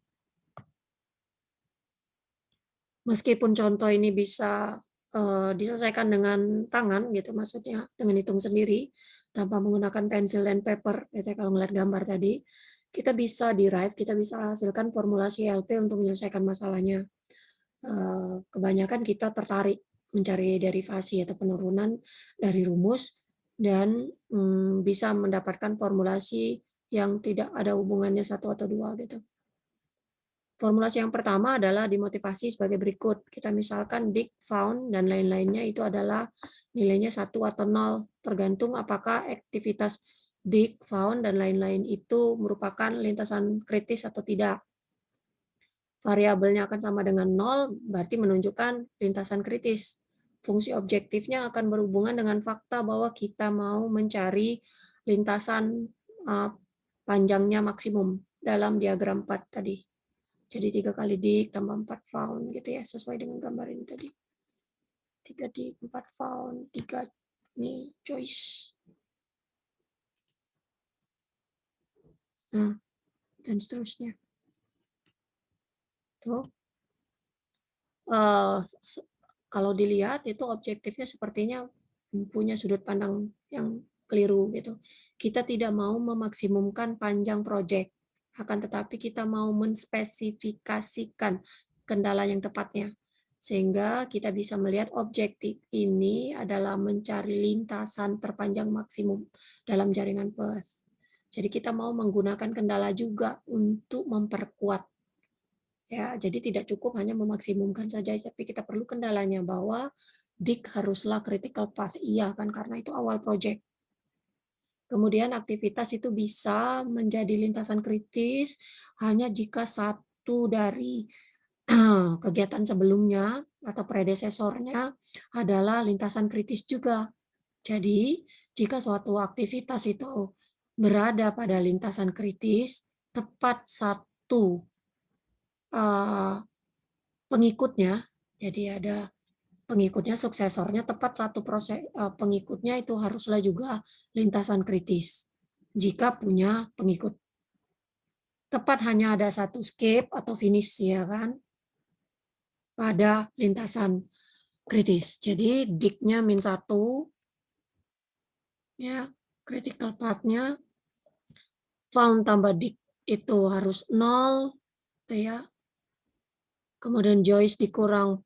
Meskipun contoh ini bisa diselesaikan dengan tangan gitu, maksudnya dengan hitung sendiri tanpa menggunakan pensil dan paper gitu. Kalau ngeliat gambar tadi, kita bisa derive, kita bisa hasilkan formulasi LP untuk menyelesaikan masalahnya. Kebanyakan kita tertarik mencari derivasi atau penurunan dari rumus dan bisa mendapatkan formulasi yang tidak ada hubungannya satu atau dua gitu. Formulasi yang pertama adalah dimotivasi sebagai berikut. Kita misalkan dig, found, dan lain-lainnya itu adalah nilainya 1 atau 0, tergantung apakah aktivitas dig, found, dan lain-lain itu merupakan lintasan kritis atau tidak. Variabelnya akan sama dengan 0, berarti menunjukkan lintasan kritis. Fungsi objektifnya akan berhubungan dengan fakta bahwa kita mau mencari lintasan panjangnya maksimum dalam diagram 4 tadi. Jadi 3 kali dik tambah 4 found gitu ya, sesuai dengan gambar ini tadi. 3 dik, 4 found, 3 nih choice. Nah, dan seterusnya. Tuh. Kalau dilihat itu objektifnya sepertinya punya sudut pandang yang keliru gitu. Kita tidak mau memaksimumkan panjang proyek, akan tetapi kita mau menspesifikasikan kendala yang tepatnya. Sehingga kita bisa melihat objektif ini adalah mencari lintasan terpanjang maksimum dalam jaringan PES. Jadi kita mau menggunakan kendala juga untuk memperkuat. Ya, jadi tidak cukup hanya memaksimumkan saja, tapi kita perlu kendalanya bahwa dik haruslah critical path. Iya kan, karena itu awal project. Kemudian aktivitas itu bisa menjadi lintasan kritis hanya jika satu dari kegiatan sebelumnya atau predesesornya adalah lintasan kritis juga. Jadi, jika suatu aktivitas itu berada pada lintasan kritis, tepat satu pengikutnya, jadi ada pengikutnya, suksesornya, tepat satu proses pengikutnya itu haruslah juga lintasan kritis jika punya pengikut. Tepat hanya ada satu skip atau finish ya kan pada lintasan kritis. Jadi diknya -1 ya, critical path-nya found tambah dik itu harus 0 gitu ya. Kemudian Joyce dikurang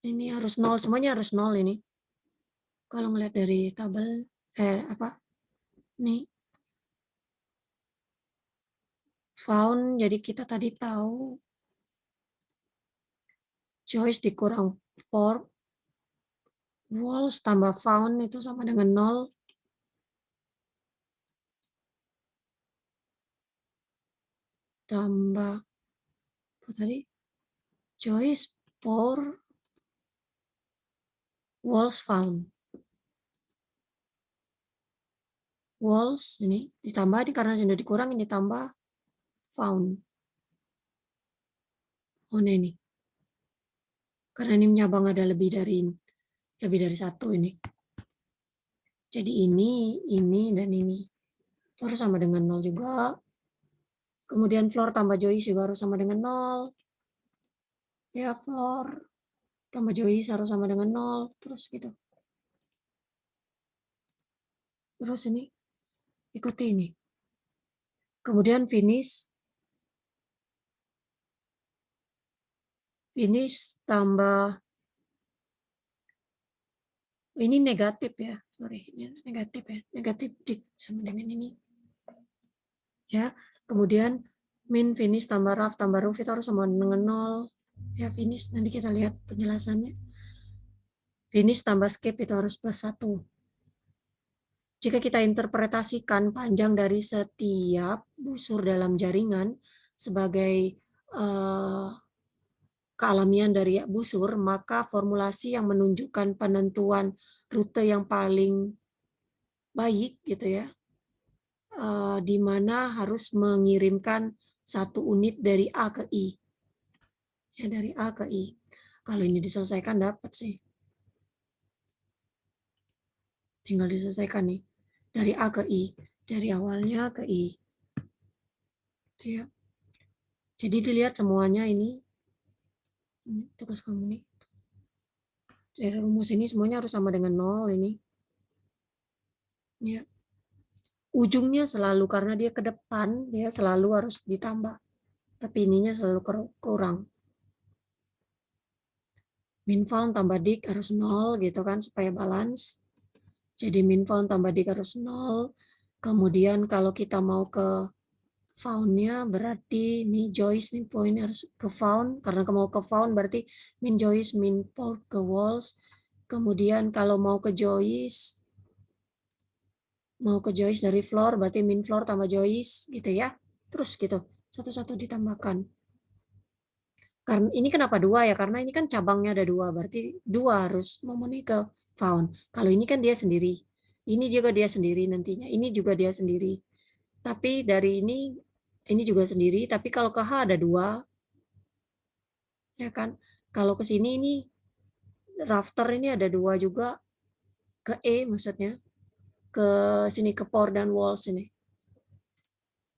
ini harus 0, semuanya harus 0 ini. Kalau ngelihat dari tabel nih found, jadi kita tadi tahu Joyce dikurang 4 walls tambah found itu sama dengan 0. Tambah apa tadi? Joyce 4 walls found. Walls ini ditambah ini karena sudah dikurang, ini tambah found. Oh ini. Karena ini menyabang ada lebih dari satu ini. Jadi ini, dan ini. Itu harus sama dengan 0 juga. Kemudian floor tambah Joyce juga harus sama dengan 0. Ya, floor tambah Joyce harus sama dengan 0. Terus gitu. Terus ini, ikuti ini. Kemudian finish. Finish tambah, ini negatif ya, sorry, ini negatif ya, negatif dik sama dengan ini. Ya, kemudian min finish tambah rough tambah roof itu harus sama dengan 0. Ya, finish, nanti kita lihat penjelasannya. Finish tambah skip itu harus +1. Jika kita interpretasikan panjang dari setiap busur dalam jaringan sebagai kealamian dari busur, maka formulasi yang menunjukkan penentuan rute yang paling baik gitu ya, di mana harus mengirimkan satu unit dari A ke I. Ya, dari A ke I. Kalau ini diselesaikan dapat sih. Tinggal diselesaikan nih. Dari A ke I. Dari awalnya ke I. Ya. Jadi dilihat semuanya ini tugas kamu nih. Dari rumus ini semuanya harus sama dengan 0 ini. Ya. Ujungnya selalu karena dia ke depan, dia selalu harus ditambah. Tapi ininya selalu kurang. Min found tambah dik harus 0 gitu kan supaya balance. Jadi min found tambah dik harus 0. Kemudian kalau kita mau ke found-nya berarti ini Joyce nih poin harus ke found, karena mau ke found berarti min Joyce min port ke walls. Kemudian kalau mau ke Joyce dari floor berarti min floor tambah Joyce gitu ya. Terus gitu, satu-satu ditambahkan. Karena ini kenapa 2 ya? Karena ini kan cabangnya ada 2, berarti 2 harus memenuhi ke found. Kalau ini kan dia sendiri. Ini juga dia sendiri nantinya. Ini juga dia sendiri. Tapi dari ini juga sendiri, tapi kalau ke H ada 2, Ya kan? Kalau ke sini ini rafter ini ada 2 juga, ke E maksudnya, ke sini ke pour dan walls ini.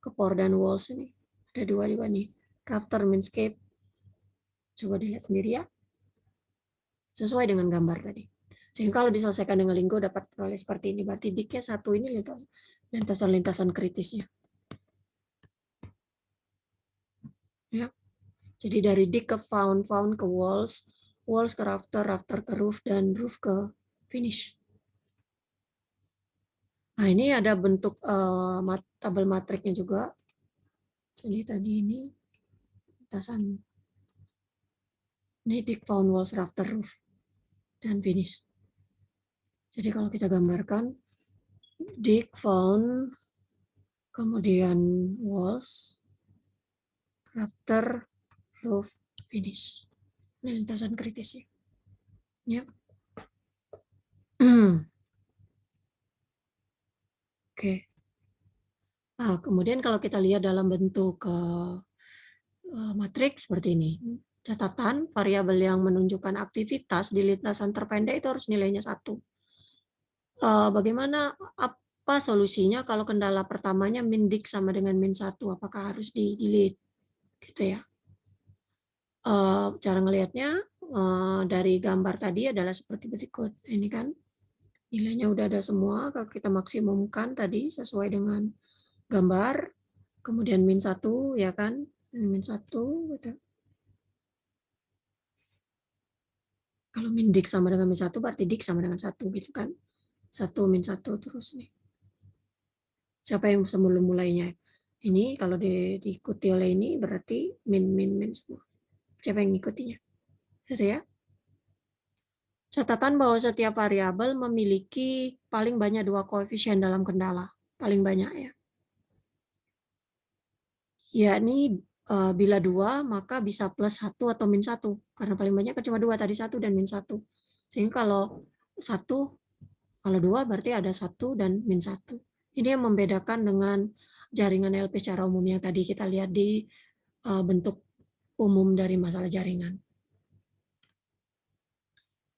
Ke pour dan walls ini. Ada 2 juga nih. Rafter landscape. Coba dilihat sendiri ya. Sesuai dengan gambar tadi. Sehingga kalau diselesaikan dengan linggo dapat peroleh seperti ini. Berarti diknya 1 ini lintasan-lintasan kritisnya. Ya. Jadi dari dik ke found ke walls, walls ke rafter, rafter ke roof, dan roof ke finish. Nah, ini ada bentuk tabel matriknya juga. Jadi tadi ini lintasan ini dik, found, walls, rafter, roof, dan finish. Jadi kalau kita gambarkan dik, found, kemudian walls, rafter, roof, finish. Ini lintasan kritisnya. Ya. Oke. Nah, kemudian kalau kita lihat dalam bentuk matriks seperti ini. Catatan variabel yang menunjukkan aktivitas di lintasan terpendek itu harus nilainya 1. Bagaimana apa solusinya kalau kendala pertamanya min dik sama dengan min 1? Apakah harus di-delete? Gitu ya. Cara ngelihatnya dari gambar tadi adalah seperti berikut. Ini kan nilainya udah ada semua, kalau kita maksimumkan tadi sesuai dengan gambar, kemudian min 1 ya kan, min 1 gitu. Kalau min dik sama dengan min 1 berarti dik sama dengan 1 gitu kan. 1 min 1 terus nih. Siapa yang sebelum mulainya? Ini kalau diikuti oleh ini berarti min semua. Siapa yang ngikutinya? Gitu ya. Catatan bahwa setiap variabel memiliki paling banyak 2 koefisien dalam kendala. Paling banyak ya. Yakni bila 2 maka bisa plus 1 atau min 1. Karena paling banyak kan cuma 2, tadi 1 dan min 1. Sehingga kalau 1, kalau 2 berarti ada 1 dan min 1. Ini yang membedakan dengan jaringan LP secara umum yang tadi kita lihat di bentuk umum dari masalah jaringan.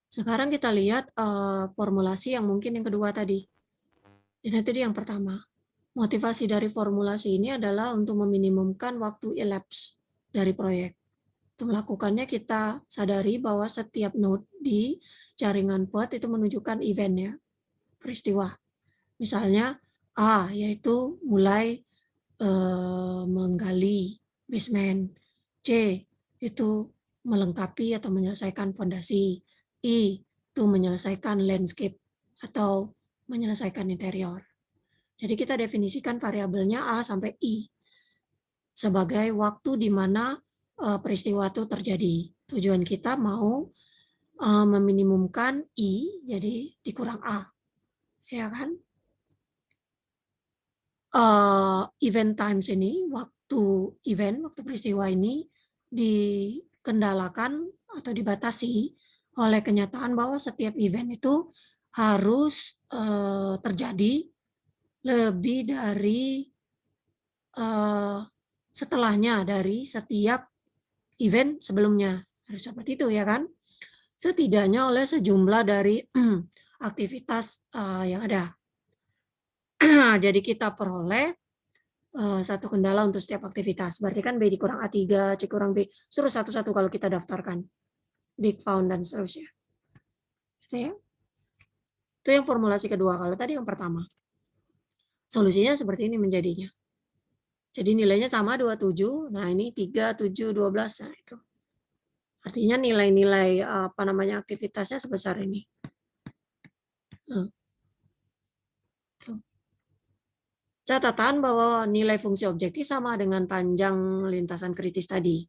Sekarang kita lihat formulasi yang mungkin yang kedua tadi. Ini tadi yang pertama. Motivasi dari formulasi ini adalah untuk meminimumkan waktu elapse dari proyek. Untuk melakukannya kita sadari bahwa setiap node di jaringan PERT itu menunjukkan event ya, peristiwa. Misalnya A yaitu mulai menggali basement, C itu melengkapi atau menyelesaikan fondasi, I itu menyelesaikan landscape atau menyelesaikan interior. Jadi kita definisikan variabelnya A sampai I sebagai waktu di mana peristiwa itu terjadi. Tujuan kita mau meminimumkan I, jadi dikurang A. Ya kan? Event times ini, waktu peristiwa ini dikendalakan atau dibatasi oleh kenyataan bahwa setiap event itu harus terjadi lebih dari setelahnya dari setiap event sebelumnya. Harus seperti itu ya kan? Setidaknya oleh sejumlah dari aktivitas yang ada. Jadi kita peroleh satu kendala untuk setiap aktivitas. Berarti kan B dikurang A3, C kurang B. Suruh satu-satu kalau kita daftarkan. Dik, found, dan seterusnya. Gitu ya. Itu yang formulasi kedua. Kalau tadi yang pertama. Solusinya seperti ini menjadinya. Jadi nilainya sama 27. Nah ini 3, 7, 12. Nah itu. Artinya nilai-nilai aktivitasnya sebesar ini. Catatan bahwa nilai fungsi objektif sama dengan panjang lintasan kritis tadi.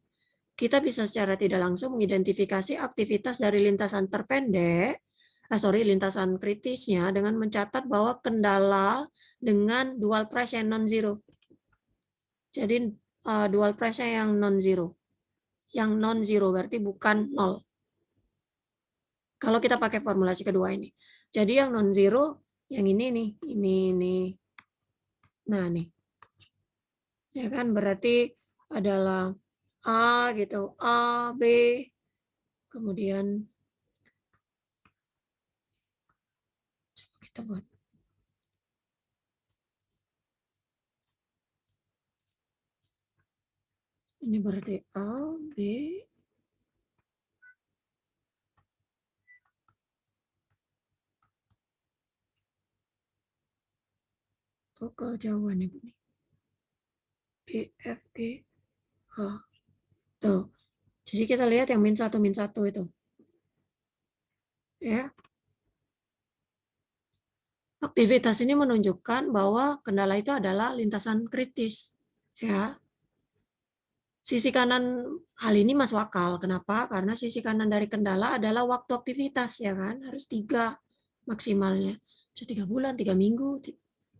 Kita bisa secara tidak langsung mengidentifikasi aktivitas dari lintasan terpendek, lintasan kritisnya dengan mencatat bahwa kendala dengan dual price yang non-zero. Jadi dual price yang non-zero. Yang non-zero berarti bukan 0. Kalau kita pakai formulasi kedua ini. Jadi yang non-zero, yang ini nih, ini. Nah nih. Ya kan berarti adalah A gitu, A, B, kemudian coba kita buat. Ini berarti A, B, kok kejauhan ibu nih. B, F, G, H. Tuh. Jadi kita lihat yang min 1 itu. Ya. Aktivitas ini menunjukkan bahwa kendala itu adalah lintasan kritis. Ya. Sisi kanan hal ini masuk akal. Kenapa? Karena sisi kanan dari kendala adalah waktu aktivitas, ya kan? Harus 3 maksimalnya. Bisa 3 bulan, 3 minggu,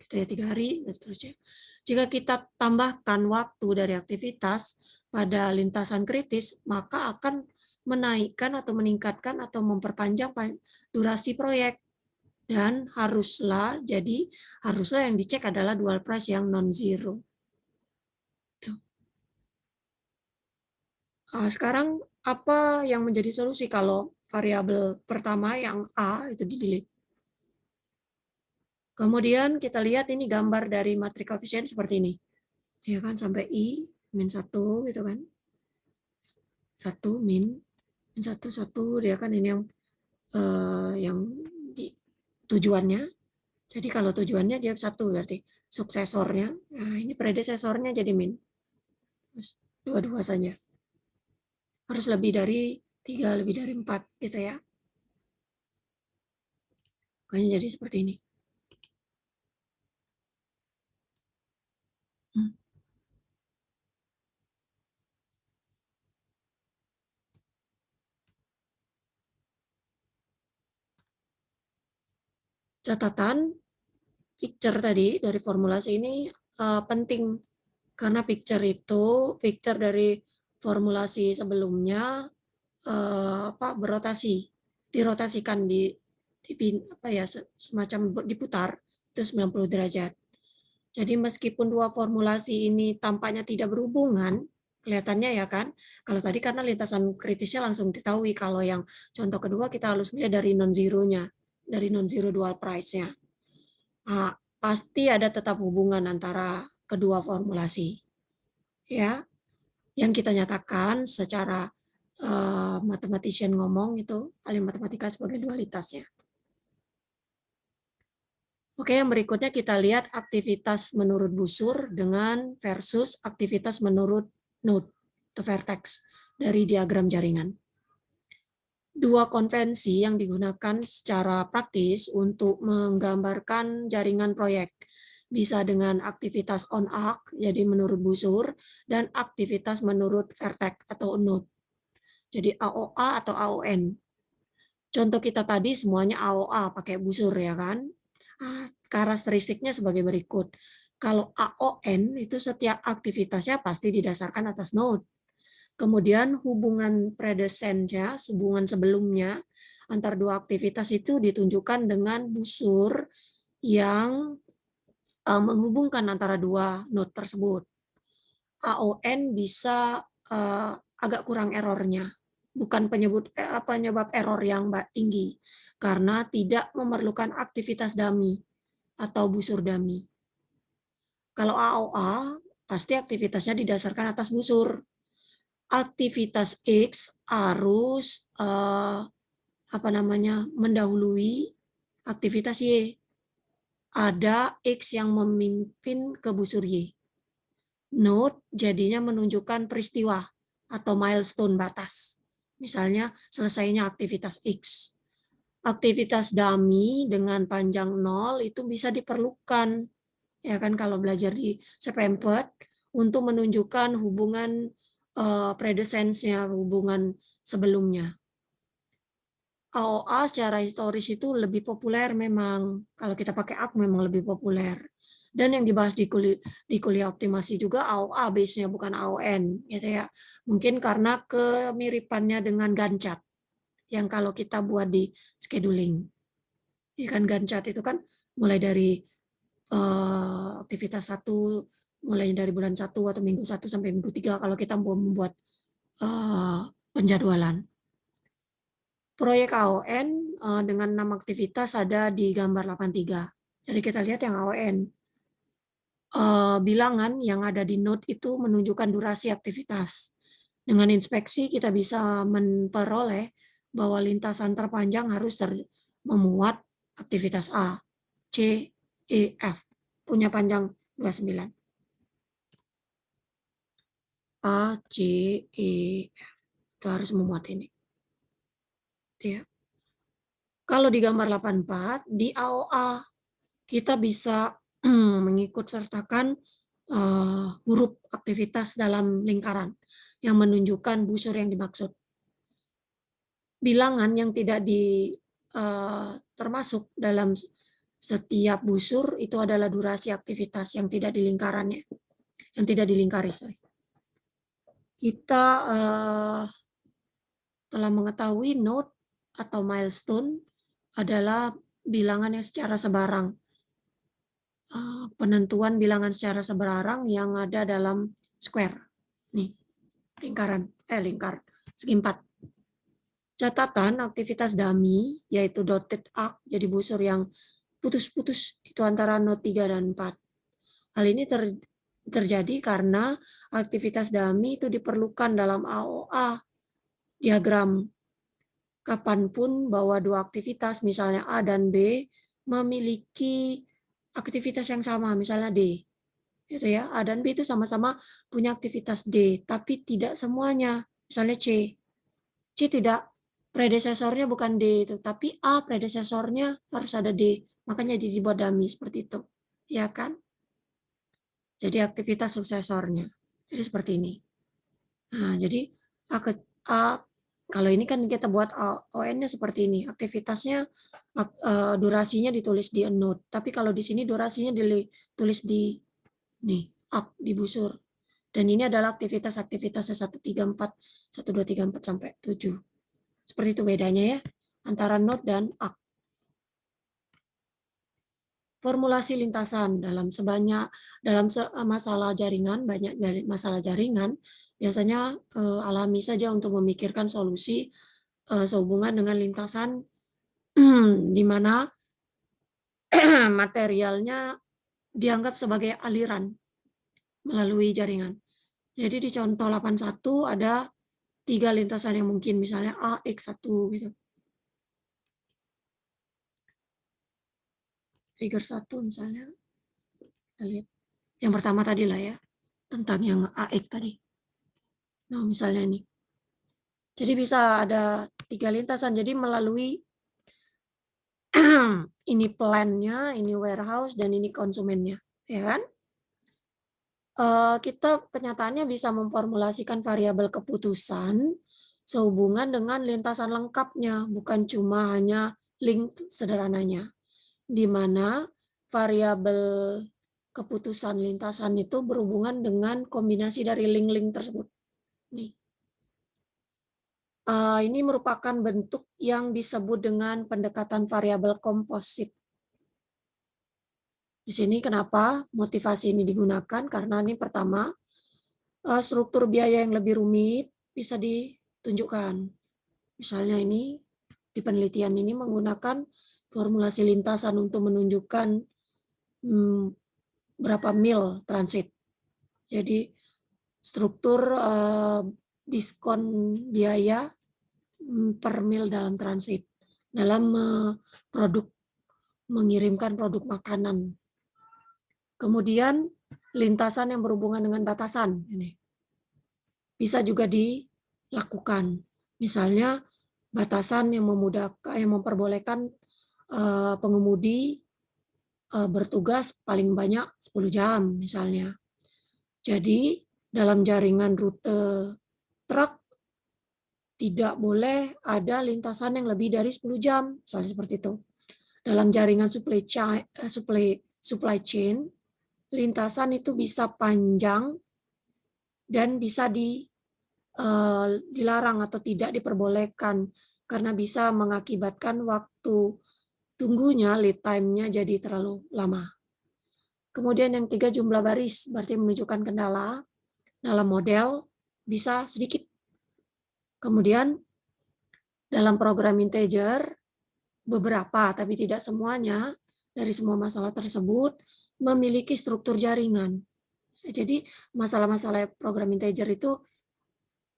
gitu ya, 3 hari, dan seterusnya. Jika kita tambahkan waktu dari aktivitas pada lintasan kritis, maka akan menaikkan atau meningkatkan atau memperpanjang durasi proyek. Dan haruslah yang dicek adalah dual price yang non-zero. Nah, sekarang apa yang menjadi solusi kalau variabel pertama yang A itu di-delete? Kemudian kita lihat ini gambar dari matriks koefisien seperti ini. Ya kan, sampai I, min 1 gitu kan. 1, min 1, 1, dia kan ini yang di tujuannya. Jadi kalau tujuannya dia 1 berarti suksesornya. Nah, ini predesesornya jadi min. Terus 2 saja. Harus lebih dari 3, lebih dari 4 gitu ya. Makanya jadi seperti ini. Catatan, picture tadi dari formulasi ini penting karena picture dari formulasi sebelumnya berotasi, dirotasikan semacam diputar itu 90 derajat. Jadi meskipun dua formulasi ini tampaknya tidak berhubungan, kelihatannya ya kan, kalau tadi karena lintasan kritisnya langsung diketahui, kalau yang contoh kedua kita harus lihat dari non-zero-nya, dari non-zero dual price-nya. Nah, pasti ada tetap hubungan antara kedua formulasi. Ya, yang kita nyatakan secara mathematician ngomong itu ahli matematika sebagai dualitasnya. Oke, yang berikutnya kita lihat aktivitas menurut busur dengan versus aktivitas menurut node atau vertex dari diagram jaringan. Dua konvensi yang digunakan secara praktis untuk menggambarkan jaringan proyek. Bisa dengan aktivitas on-arc, jadi menurut busur, dan aktivitas menurut vertex atau node. Jadi AOA atau AON. Contoh kita tadi semuanya AOA pakai busur ya kan. Karakteristiknya sebagai berikut. Kalau AON itu setiap aktivitasnya pasti didasarkan atas node. Kemudian hubungan predecessor, hubungan sebelumnya antar dua aktivitas itu ditunjukkan dengan busur yang menghubungkan antara dua node tersebut. AON bisa agak kurang errornya, bukan penyebab error yang tinggi, karena tidak memerlukan aktivitas dummy atau busur dummy. Kalau AOA, pasti aktivitasnya didasarkan atas busur. Aktivitas X harus mendahului aktivitas Y. Ada X yang memimpin ke busur Y. Node jadinya menunjukkan peristiwa atau milestone batas. Misalnya selesainya aktivitas X. Aktivitas dummy dengan panjang 0 itu bisa diperlukan, ya kan, kalau belajar di CPM4 untuk menunjukkan hubungan predecessor-nya, hubungan sebelumnya. AOA secara historis itu lebih populer memang. Kalau kita pakai ARC memang lebih populer. Dan yang dibahas di kuliah optimasi juga AOA base-nya bukan AON gitu ya. Mungkin karena kemiripannya dengan Gantt chart yang kalau kita buat di scheduling. Ya kan, Gantt chart itu kan mulai dari aktivitas 1 mulai dari bulan 1 atau minggu 1 sampai minggu 3 kalau kita mau membuat penjadwalan. Proyek AON dengan 6 aktivitas ada di gambar 83. Jadi kita lihat yang AON. Bilangan yang ada di node itu menunjukkan durasi aktivitas. Dengan inspeksi kita bisa memperoleh bahwa lintasan terpanjang harus memuat aktivitas A, C, E, F. Punya panjang 29. A, C, E, F. Itu harus memuat ini. Ya. Kalau di gambar 84, di AOA kita bisa mengikut sertakan huruf aktivitas dalam lingkaran yang menunjukkan busur yang dimaksud. Bilangan yang tidak termasuk dalam setiap busur itu adalah durasi aktivitas yang tidak di lingkarannya, yang tidak dilingkari. Kita telah mengetahui node atau milestone adalah bilangan yang secara sebarang. Penentuan bilangan secara sebarang yang ada dalam square. Nih, lingkar segi 4. Catatan aktivitas dummy yaitu dotted arc, jadi busur yang putus-putus itu antara node 3 dan 4. Hal ini terjadi karena aktivitas dummy itu diperlukan dalam AOA diagram. Kapanpun bahwa dua aktivitas, misalnya A dan B, memiliki aktivitas yang sama, misalnya D. Gitu ya, A dan B itu sama-sama punya aktivitas D, tapi tidak semuanya. Misalnya C. C tidak, predesesornya bukan D itu, tapi A predesesornya harus ada D. Makanya dibuat dummy seperti itu. Ya kan? Jadi aktivitas suksesornya. Jadi seperti ini. Nah, jadi A kalau ini kan kita buat ON-nya seperti ini. Aktivitasnya, durasinya ditulis di node. Tapi kalau di sini durasinya ditulis di busur. Dan ini adalah aktivitasnya 134, 1234 sampai 7. Seperti itu bedanya ya, antara node dan arc. Formulasi lintasan dalam masalah jaringan, banyak masalah jaringan, biasanya alami saja untuk memikirkan solusi sehubungan dengan lintasan di mana materialnya dianggap sebagai aliran melalui jaringan. Jadi di contoh 81 ada 3 lintasan yang mungkin, misalnya A, X1 gitu. Figure 1 misalnya, kita lihat. Yang pertama tadi lah ya, tentang yang AX tadi. Nah misalnya ini. Jadi bisa ada 3 lintasan, jadi melalui ini plan-nya, ini warehouse, dan ini konsumennya. Ya kan? Kita kenyataannya bisa memformulasikan variabel keputusan sehubungan dengan lintasan lengkapnya, bukan cuma hanya link sederhananya. Di mana variabel keputusan lintasan itu berhubungan dengan kombinasi dari link-link tersebut. Nih. Ini merupakan bentuk yang disebut dengan pendekatan variabel komposit. Di sini kenapa motivasi ini digunakan? Karena ini pertama, struktur biaya yang lebih rumit bisa ditunjukkan. Misalnya ini, di penelitian ini menggunakan formulasi lintasan untuk menunjukkan berapa mil transit. Jadi struktur diskon biaya per mil dalam transit dalam mengirimkan produk makanan. Kemudian lintasan yang berhubungan dengan batasan ini bisa juga dilakukan. Misalnya batasan yang memudahkan, yang memperbolehkan pengemudi bertugas paling banyak 10 jam misalnya. Jadi dalam jaringan rute truk tidak boleh ada lintasan yang lebih dari 10 jam, misalnya seperti itu. Dalam jaringan supply chain, lintasan itu bisa panjang dan bisa dilarang atau tidak diperbolehkan karena bisa mengakibatkan waktu tunggunya, lead time-nya jadi terlalu lama. Kemudian yang 3, jumlah baris, berarti menunjukkan kendala dalam model bisa sedikit Kemudian dalam program integer, beberapa tapi tidak semuanya dari semua masalah tersebut memiliki struktur jaringan. Jadi masalah-masalah program integer itu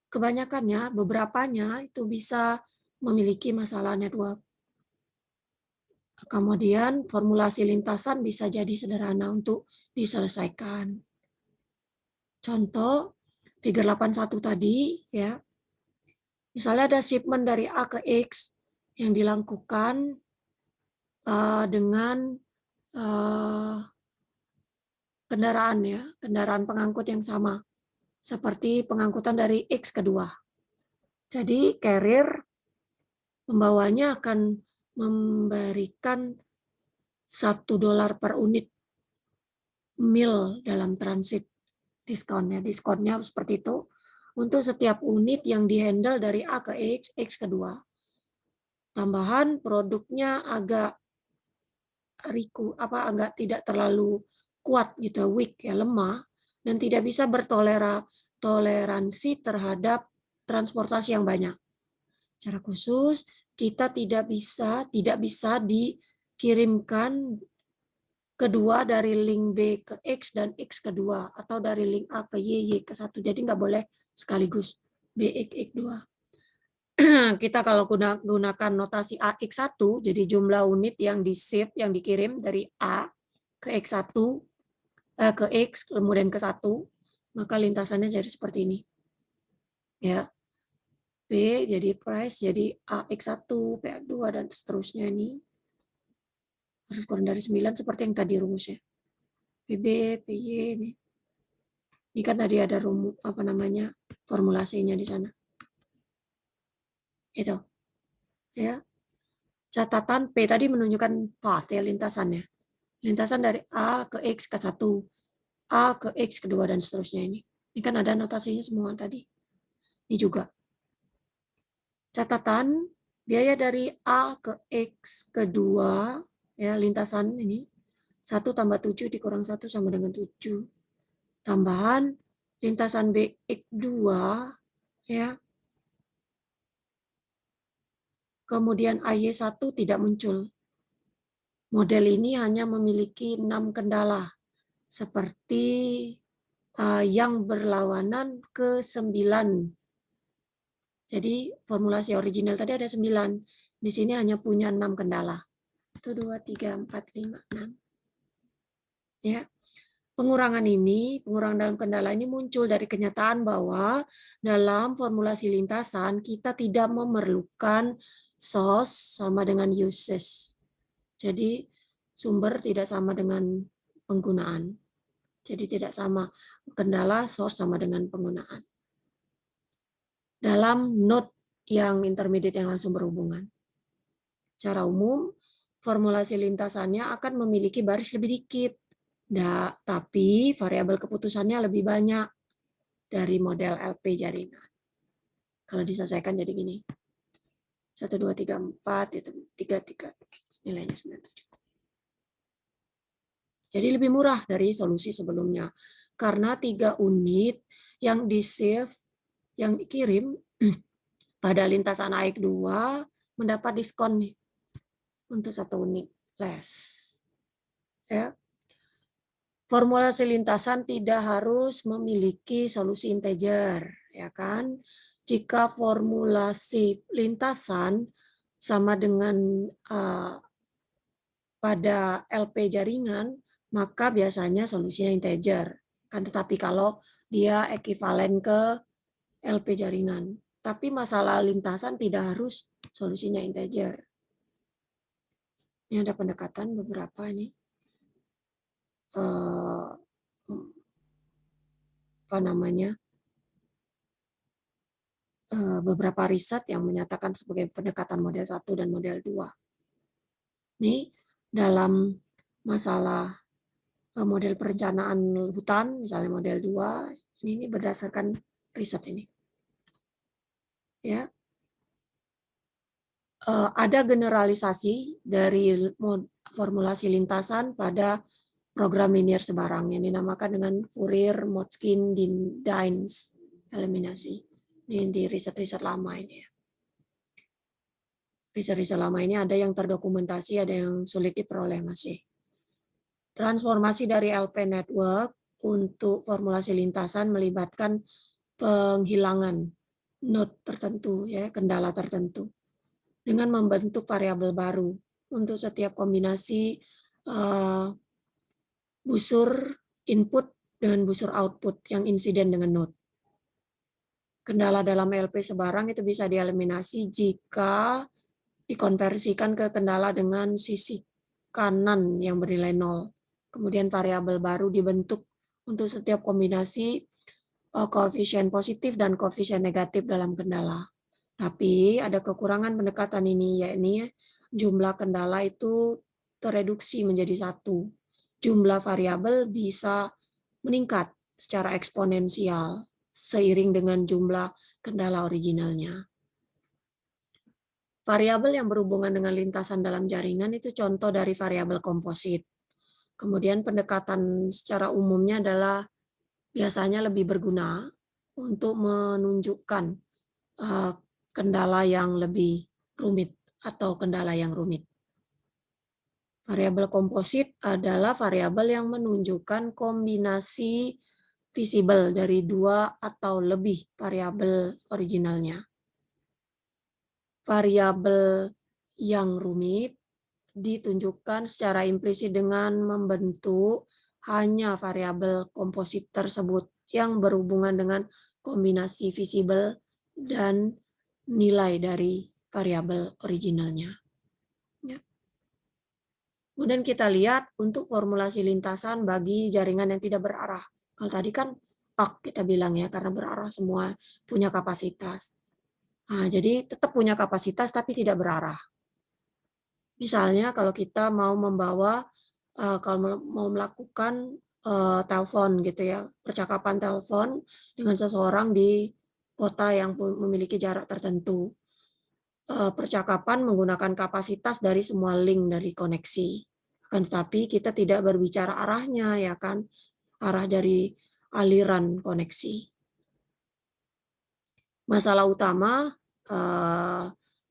kebanyakannya, beberapanya itu bisa memiliki masalah network. Kemudian formulasi lintasan bisa jadi sederhana untuk diselesaikan. Contoh, figure 81 tadi, ya. Misalnya ada shipment dari A ke X yang dilakukan dengan kendaraan, ya, kendaraan pengangkut yang sama, seperti pengangkutan dari X kedua. Jadi carrier pembawanya akan memberikan $1 per unit mil dalam transit diskonnya. Diskonnya seperti itu untuk setiap unit yang dihandle dari A ke X, X kedua. Tambahan produknya agak agak tidak terlalu kuat gitu, weak ya, lemah, dan tidak bisa bertoleransi terhadap transportasi yang banyak. Secara khusus kita tidak bisa dikirimkan kedua dari link B ke X dan X kedua, atau dari link A ke Y ke 1. Jadi nggak boleh sekaligus BX2. Kita kalau gunakan notasi AX1, jadi jumlah unit yang di-ship, yang dikirim dari A ke X1, ke X, kemudian ke 1, maka lintasannya jadi seperti ini. Ya. B jadi price, jadi AX1, PA2, dan seterusnya ini. Harus kurang dari 9 seperti yang tadi rumusnya. PB, PY ini. Ini kan tadi ada rumus formulasinya di sana. Itu. Ya. Catatan P tadi menunjukkan path ya, lintasannya. Lintasan dari A ke X ke 1, A ke X kedua, dan seterusnya ini. Ini kan ada notasinya semua tadi. Ini juga. Catatan biaya dari A ke X kedua, ya, lintasan ini 1 tambah 7 dikurang 1 sama dengan 7. Tambahan lintasan BX2, ya. Kemudian AY1 tidak muncul. Model ini hanya memiliki 6 kendala, seperti yang berlawanan ke 9. Jadi formulasi original tadi ada 9. Di sini hanya punya 6 kendala. 1, 2, 3, 4, 5, 6. Ya. Pengurangan dalam kendala ini muncul dari kenyataan bahwa dalam formulasi lintasan kita tidak memerlukan source sama dengan uses. Jadi sumber tidak sama dengan penggunaan. Jadi tidak sama kendala source sama dengan penggunaan. Dalam node yang intermediate yang langsung berhubungan. Secara umum, formulasi lintasannya akan memiliki baris lebih dikit. Tapi variabel keputusannya lebih banyak dari model LP jaringan. Kalau diselesaikan jadi gini. 1, 2, 3, 4, itu 3, nilainya 97. Jadi lebih murah dari solusi sebelumnya. Karena 3 unit yang di-save, yang dikirim pada lintasan AX2 mendapat diskon nih untuk 1 unit less. Ya. Formulasi lintasan tidak harus memiliki solusi integer, ya kan? Jika formulasi lintasan sama dengan pada LP jaringan, maka biasanya solusinya integer. Kan, tetapi kalau dia ekivalen ke LP jaringan. Tapi masalah lintasan tidak harus solusinya integer. Ini ada pendekatan beberapa ini. Beberapa riset yang menyatakan sebagai pendekatan model 1 dan model 2. Ini dalam masalah model perencanaan hutan, misalnya model 2, ini berdasarkan riset ini. Ya. Ada generalisasi dari formulasi lintasan pada program linear sebarang yang dinamakan dengan Fourier-Motzkin-Dines eliminasi. di riset-riset lama ini ya. Riset-riset lama ini ada yang terdokumentasi, ada yang sulit diperoleh masih. Transformasi dari LP network untuk formulasi lintasan melibatkan penghilangan node tertentu, ya, kendala tertentu, dengan membentuk variabel baru untuk setiap kombinasi busur input dengan busur output yang insiden dengan node. Kendala dalam LP sebarang itu bisa dieliminasi jika dikonversikan ke kendala dengan sisi kanan yang bernilai 0. Kemudian variabel baru dibentuk untuk setiap kombinasi koefisien positif dan koefisien negatif dalam kendala. Tapi ada kekurangan pendekatan ini, yakni jumlah kendala itu tereduksi menjadi 1. Jumlah variabel bisa meningkat secara eksponensial seiring dengan jumlah kendala originalnya. Variabel yang berhubungan dengan lintasan dalam jaringan itu contoh dari variabel komposit. Kemudian pendekatan secara umumnya adalah biasanya lebih berguna untuk menunjukkan kendala yang lebih rumit atau kendala yang rumit. Variabel komposit adalah variabel yang menunjukkan kombinasi visible dari 2 atau lebih variabel originalnya. Variabel yang rumit ditunjukkan secara implisit dengan membentuk hanya variabel komposit tersebut yang berhubungan dengan kombinasi visible dan nilai dari variabel originalnya. Ya. Kemudian kita lihat untuk formulasi lintasan bagi jaringan yang tidak berarah. Kalau tadi kan kita bilang ya, karena berarah semua punya kapasitas. Nah, jadi tetap punya kapasitas tapi tidak berarah. Misalnya kalau kita mau membawa, kalau mau melakukan telepon gitu ya, percakapan telepon dengan seseorang di kota yang memiliki jarak tertentu. Percakapan menggunakan kapasitas dari semua link dari koneksi. Akan tetapi kita tidak berbicara arahnya, ya kan, arah dari aliran koneksi. Masalah utama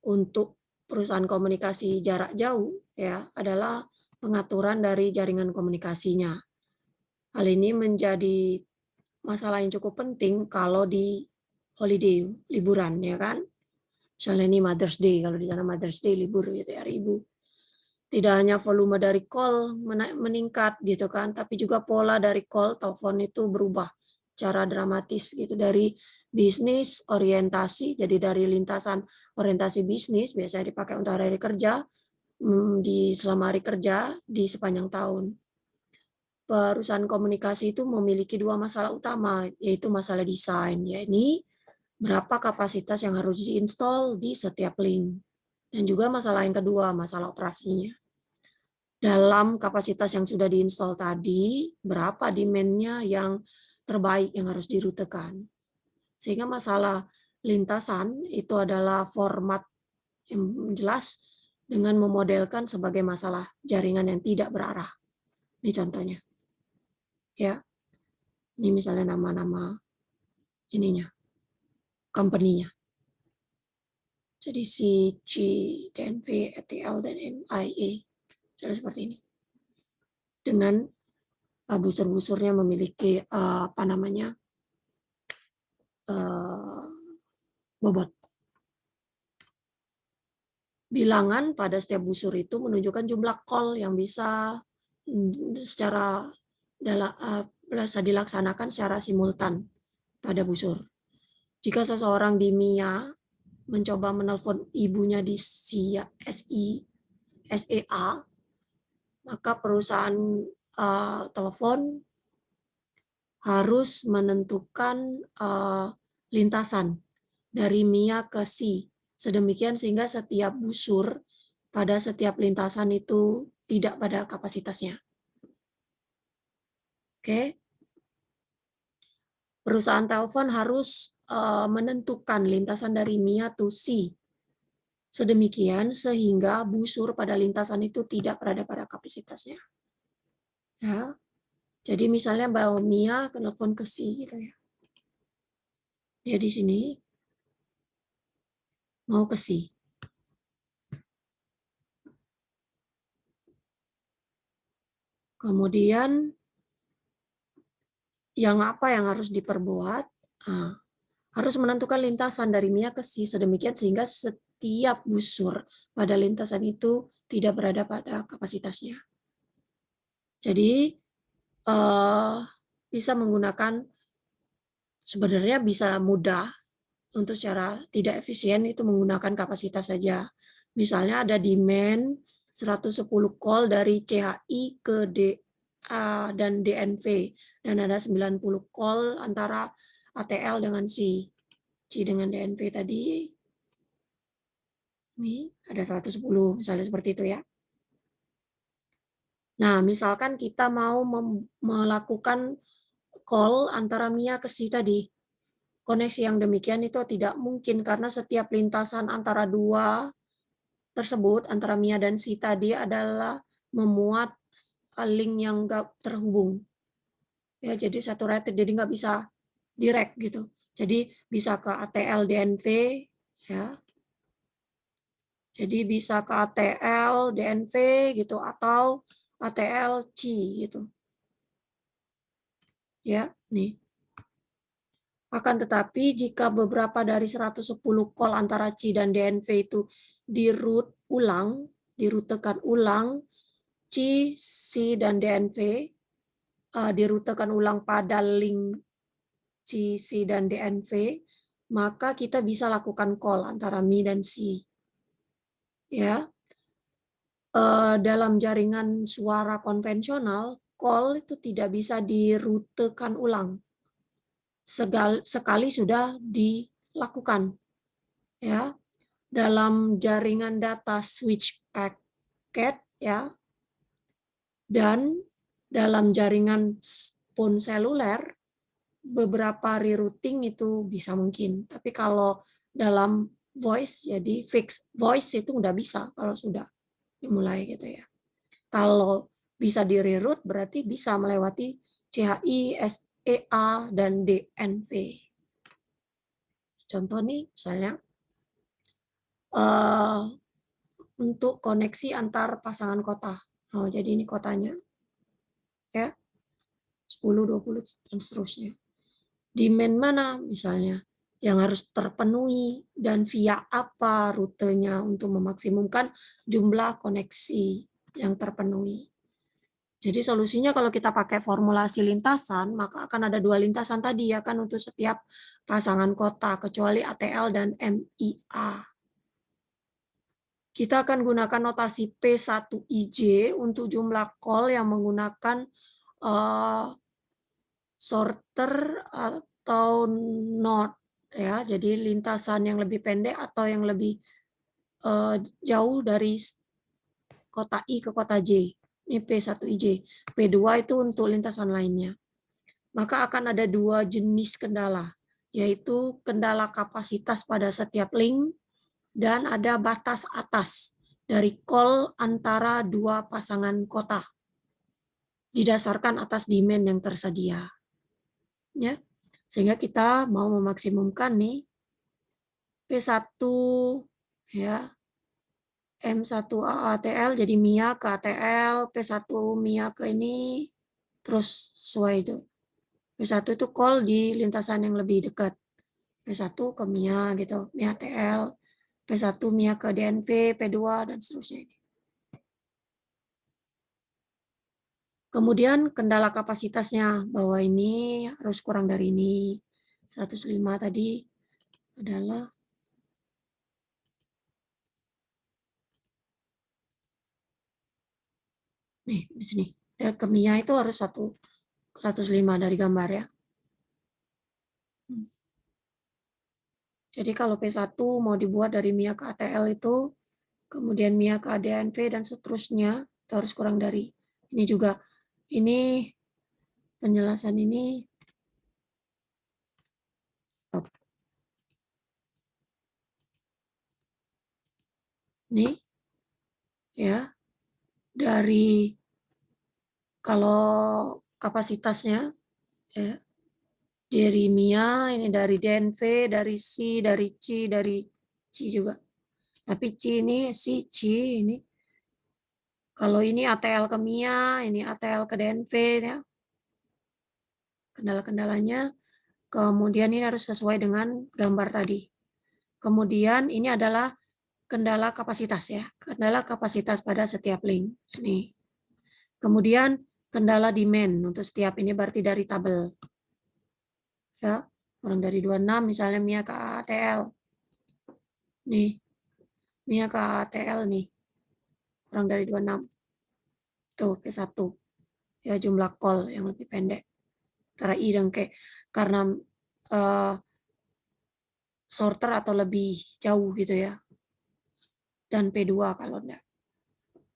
untuk perusahaan komunikasi jarak jauh ya adalah pengaturan dari jaringan komunikasinya. Hal ini menjadi masalah yang cukup penting kalau di holiday, liburan ya kan. Misalnya ini Mother's Day, kalau di sana Mother's Day libur gitu ya, hari Ibu. Tidak hanya volume dari call meningkat gitu kan, tapi juga pola dari call telepon itu berubah secara dramatis gitu, dari bisnis orientasi, jadi dari lintasan orientasi bisnis biasanya dipakai untuk hari kerja, selama hari kerja di sepanjang tahun. Perusahaan komunikasi itu memiliki 2 masalah utama, yaitu masalah desain, yakni berapa kapasitas yang harus diinstal di setiap link. Dan juga masalah yang kedua, masalah operasinya. Dalam kapasitas yang sudah diinstal tadi, berapa demand-nya yang terbaik yang harus dirutekan. Sehingga masalah lintasan itu adalah format yang jelas dengan memodelkan sebagai masalah jaringan yang tidak berarah. Ini contohnya. Ya. Ini misalnya nama-nama ininya, company-nya. Jadi C, G, dan V, ETL, dan MIA. Seperti ini. Dengan busur-busurnya memiliki bobot. Bilangan pada setiap busur itu menunjukkan jumlah call yang bisa secara bisa dilaksanakan secara simultan pada busur. Jika seseorang di MIA mencoba menelpon ibunya di SEA, maka perusahaan telepon harus menentukan lintasan dari MIA ke C, sedemikian sehingga setiap busur pada setiap lintasan itu tidak pada kapasitasnya. Oke. Perusahaan telepon harus menentukan lintasan dari MIA to C, sedemikian sehingga busur pada lintasan itu tidak berada pada kapasitasnya. Ya. Jadi misalnya Mbak Mia telepon ke C gitu ya. Dia di sini mau ke si. Kemudian yang apa yang harus diperbuat? Nah, harus menentukan lintasan dari Mia ke si sedemikian sehingga setiap busur pada lintasan itu tidak berada pada kapasitasnya. Jadi bisa menggunakan, sebenarnya bisa mudah untuk secara tidak efisien itu menggunakan kapasitas saja. Misalnya ada demand 110 call dari CHI ke DA dan DNV dan ada 90 call antara ATL dengan C dengan DNV tadi. Ini ada 110 misalnya seperti itu ya. Nah, misalkan kita mau melakukan call antara Mia ke si tadi. Koneksi yang demikian itu tidak mungkin karena setiap lintasan antara dua tersebut, antara Mia dan si tadi adalah memuat link yang nggak terhubung. Ya, jadi saturated, jadi nggak bisa direct gitu. Jadi bisa ke ATL DNV, ya. Jadi bisa ke ATL DNV gitu atau ATL C gitu. Ya, nih. Akan tetapi jika beberapa dari 110 call antara C dan DNV itu dirutekan ulang, C, C, dan DNV dirutekan ulang pada link C, C, dan DNV, maka kita bisa lakukan call antara Mi dan C. Ya, dalam jaringan suara konvensional, call itu tidak bisa dirutekan ulang. Sekali sudah dilakukan, ya. Dalam jaringan data switch packet, ya, dan dalam jaringan phone seluler beberapa rerouting itu bisa mungkin, tapi kalau dalam voice, jadi fixed voice itu nggak bisa kalau sudah dimulai gitu ya. Kalau bisa di reroute berarti bisa melewati CHI, SEA, dan DNV. Contoh nih misalnya untuk koneksi antar pasangan kota. Oh, jadi ini kotanya ya 10, 20 dan seterusnya. Demand mana misalnya yang harus terpenuhi dan via apa rutenya untuk memaksimumkan jumlah koneksi yang terpenuhi. Jadi solusinya kalau kita pakai formulasi lintasan, maka akan ada dua lintasan tadi ya kan untuk setiap pasangan kota, kecuali ATL dan MIA. Kita akan gunakan notasi P1IJ untuk jumlah call yang menggunakan sorter atau node ya. Jadi lintasan yang lebih pendek atau yang lebih jauh dari kota I ke kota J. Ini P1IJ. P2 itu untuk lintasan lainnya. Maka akan ada dua jenis kendala, yaitu kendala kapasitas pada setiap link dan ada batas atas dari call antara dua pasangan kota didasarkan atas demand yang tersedia. Ya. Sehingga kita mau memaksimumkan nih P1 ya M1 ATL jadi Mia ke ATL, P1 Mia ke ini terus sesuai itu. P1 itu call di lintasan yang lebih dekat. P1 ke Mia gitu, Mia ATL, P1 Mia ke DNV, P2 dan seterusnya ini. Kemudian kendala kapasitasnya bahwa ini harus kurang dari ini. 105 tadi adalah nih di sini. Ke Mia itu harus 105 dari gambar ya. Jadi kalau P1 mau dibuat dari Mia ke ATL itu, kemudian Mia ke DNV dan seterusnya, itu harus kurang dari ini juga. Ini penjelasan ini stop. Nih ya, dari kalau kapasitasnya ya, dari Mia, ini dari DNV, dari C, dari C, dari C juga. Tapi C ini, si C ini, kalau ini ATL ke Mia, ini ATL ke DNV, ya. Kendala-kendalanya, kemudian ini harus sesuai dengan gambar tadi. Kemudian ini adalah kendala kapasitas ya, kendala kapasitas pada setiap link. Nih. Kemudian kendala demand untuk setiap ini berarti dari tabel. Ya, kurang dari 26 misalnya Mia ke ATL. Nih. Mia ke ATL nih. Kurang dari 26. Tuh, P1. Ya, jumlah call yang lebih pendek. Antara I dan K. Karena sorter atau lebih jauh gitu ya. Dan P2 kalau enggak.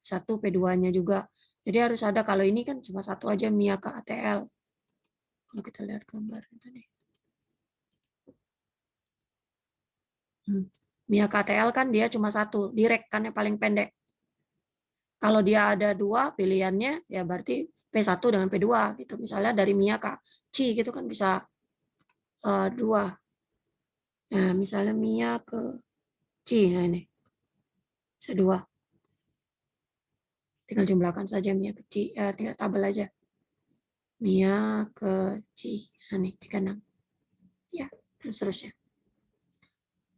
1 P2-nya juga. Jadi harus ada, kalau ini kan cuma satu aja Mia ke ATL. Kalau kita lihat gambar tadi. Mia ke ATL kan dia cuma satu, direct kan yang paling pendek. Kalau dia ada 2 pilihannya, ya berarti P1 dengan P2 gitu. Misalnya dari Mia ke C gitu kan bisa 2. Nah, misalnya Mia ke C, nah ini. Bisa 2. Tinggal jumlahkan saja Mia ke C, tinggal tabel aja. Mia ke C, nah ini 36. Ya, dan seterusnya.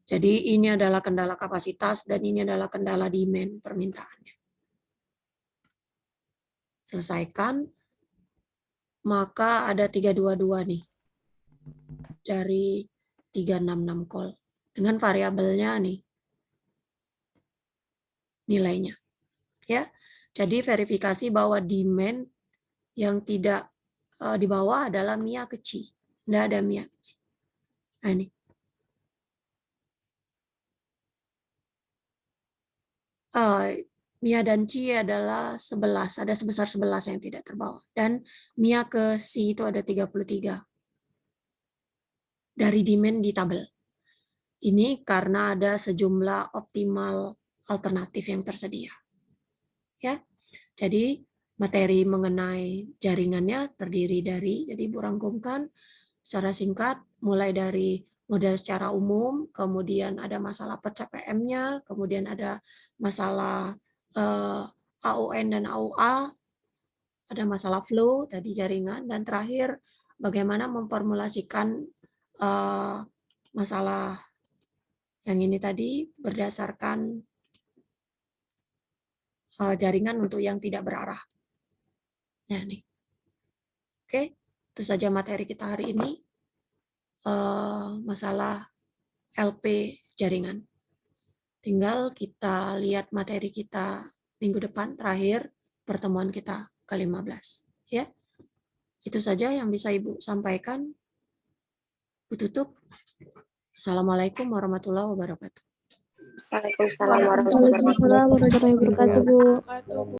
Jadi ini adalah kendala kapasitas dan ini adalah kendala demand permintaannya. Selesaikan, maka ada 322 nih. Dari 366 call. Dengan variabelnya nih. Nilainya. Ya. Jadi verifikasi bahwa demand yang tidak di bawah adalah Mia ke C. Tidak ada Mia ke C. Nah ini. Mia dan C adalah 11, ada sebesar 11 yang tidak terbawa. Dan Mia ke C itu ada 33. Dari demand di tabel. Ini karena ada sejumlah optimal alternatif yang tersedia. Ya. Jadi materi mengenai jaringannya terdiri dari, jadi Ibu rangkumkan secara singkat, mulai dari model secara umum, kemudian ada masalah PCPM-nya, kemudian ada masalah AON dan AOA, ada masalah flow tadi jaringan, dan terakhir bagaimana memformulasikan masalah yang ini tadi berdasarkan jaringan untuk yang tidak berarah. Ya, nih. Oke, itu saja materi kita hari ini. Masalah LP jaringan. Tinggal kita lihat materi kita minggu depan terakhir pertemuan kita ke-15. Ya. Itu saja yang bisa Ibu sampaikan. Ibu tutup. Assalamualaikum warahmatullahi wabarakatuh. Waalaikumsalam warahmatullahi wabarakatuh. Waalaikumsalam warahmatullahi wabarakatuh, Bu.